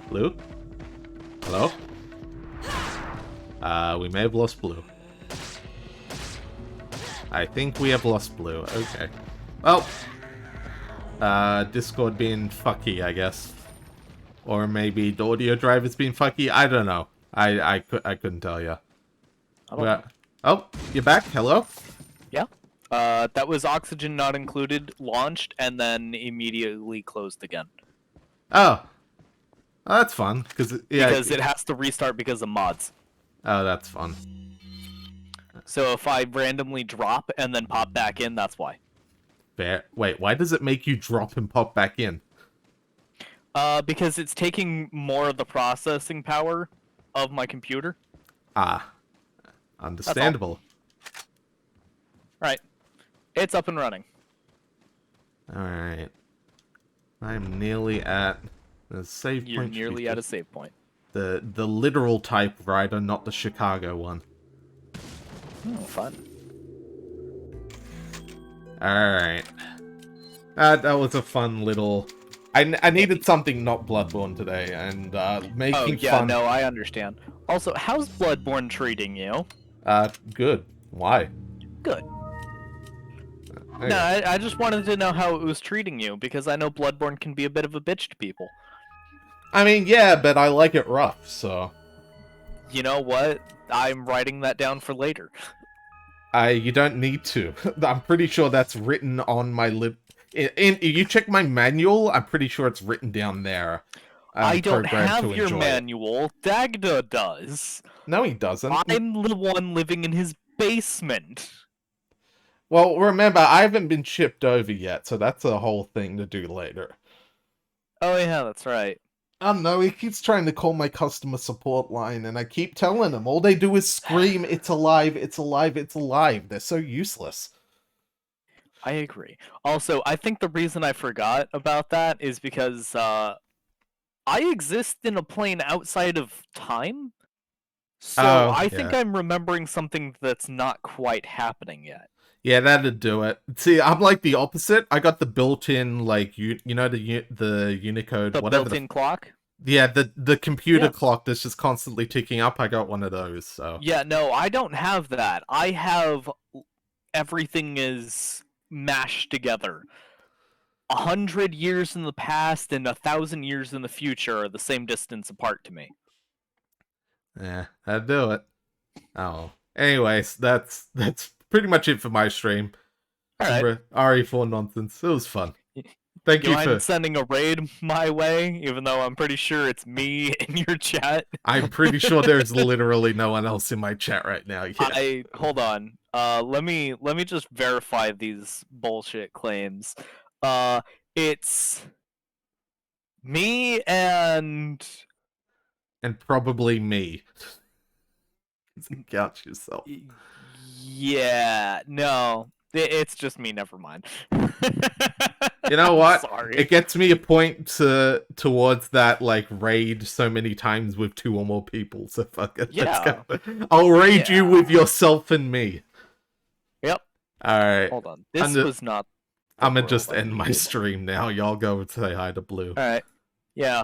Blue? Hello? We may have lost Blue. I think we have lost Blue. Okay. Well, Discord being fucky, I guess. Or maybe the audio driver's being fucky. I don't know. I couldn't tell you. Oh, you're back. Hello? Yeah. That was Oxygen Not Included, launched, and then immediately closed again. Oh. Oh, that's fun. Because it has to restart because of mods. Oh, that's fun. So if I randomly drop and then pop back in, that's why. Fair. Wait, why does it make you drop and pop back in? Because it's taking more of the processing power of my computer. Ah. Understandable. Right. It's up and running. Alright. I'm nearly at the save point. You're nearly at a save point. The literal typewriter, not the Chicago one. Oh, fun. Alright. That was a fun little... I needed something not Bloodborne today, and making fun... no, I understand. Also, how's Bloodborne treating you? Good. Why? Good. Okay. No, I just wanted to know how it was treating you, because I know Bloodborne can be a bit of a bitch to people. I mean, yeah, but I like it rough, so... You know what? I'm writing that down for later. You don't need to. I'm pretty sure that's written on my lip. You check my manual, I'm pretty sure it's written down there. I don't programmed have to your enjoy it. manual. Dagda does. No, he doesn't. I'm the one living in his basement. Well, remember, I haven't been shipped over yet, so that's a whole thing to do later. Oh yeah, that's right. I don't know, he keeps trying to call my customer support line, and I keep telling him, all they do is scream, it's alive, it's alive, it's alive. They're so useless. I agree. Also, I think the reason I forgot about that is because, I exist in a plane outside of time? So I think I'm remembering something that's not quite happening yet. Yeah, that'd do it. See, I'm like the opposite. I got the built-in, like, you know, the Unicode, The whatever. built-in clock? Yeah, the computer clock that's just constantly ticking up. I got one of those, so... Yeah, no, I don't have that. I have... Everything is mashed together. 100 years in the past and 1,000 years in the future are the same distance apart to me. Yeah, that'd do it. Oh. Anyways, that's pretty much it for my stream. Alright. RE4 nonsense. It was fun. Thank You you mind for... sending a raid my way, even though I'm pretty sure it's me in your chat? I'm pretty sure there's literally no one else in my chat right now. Yeah. Hold on. Let me just verify these bullshit claims. It's me and And probably me. Count yourself. yeah, no, it's just me. Never mind. You know I'm what? sorry. It gets me a point towards that, like, raid so many times with 2 or more people. So fuck it. Let's Yeah. go. I'll raid you Yeah. with yourself and me. Yep. Alright. Hold on. This was not. I'm gonna world just I end my needed. stream now. Y'all go say hi to Blue. All right. Yeah.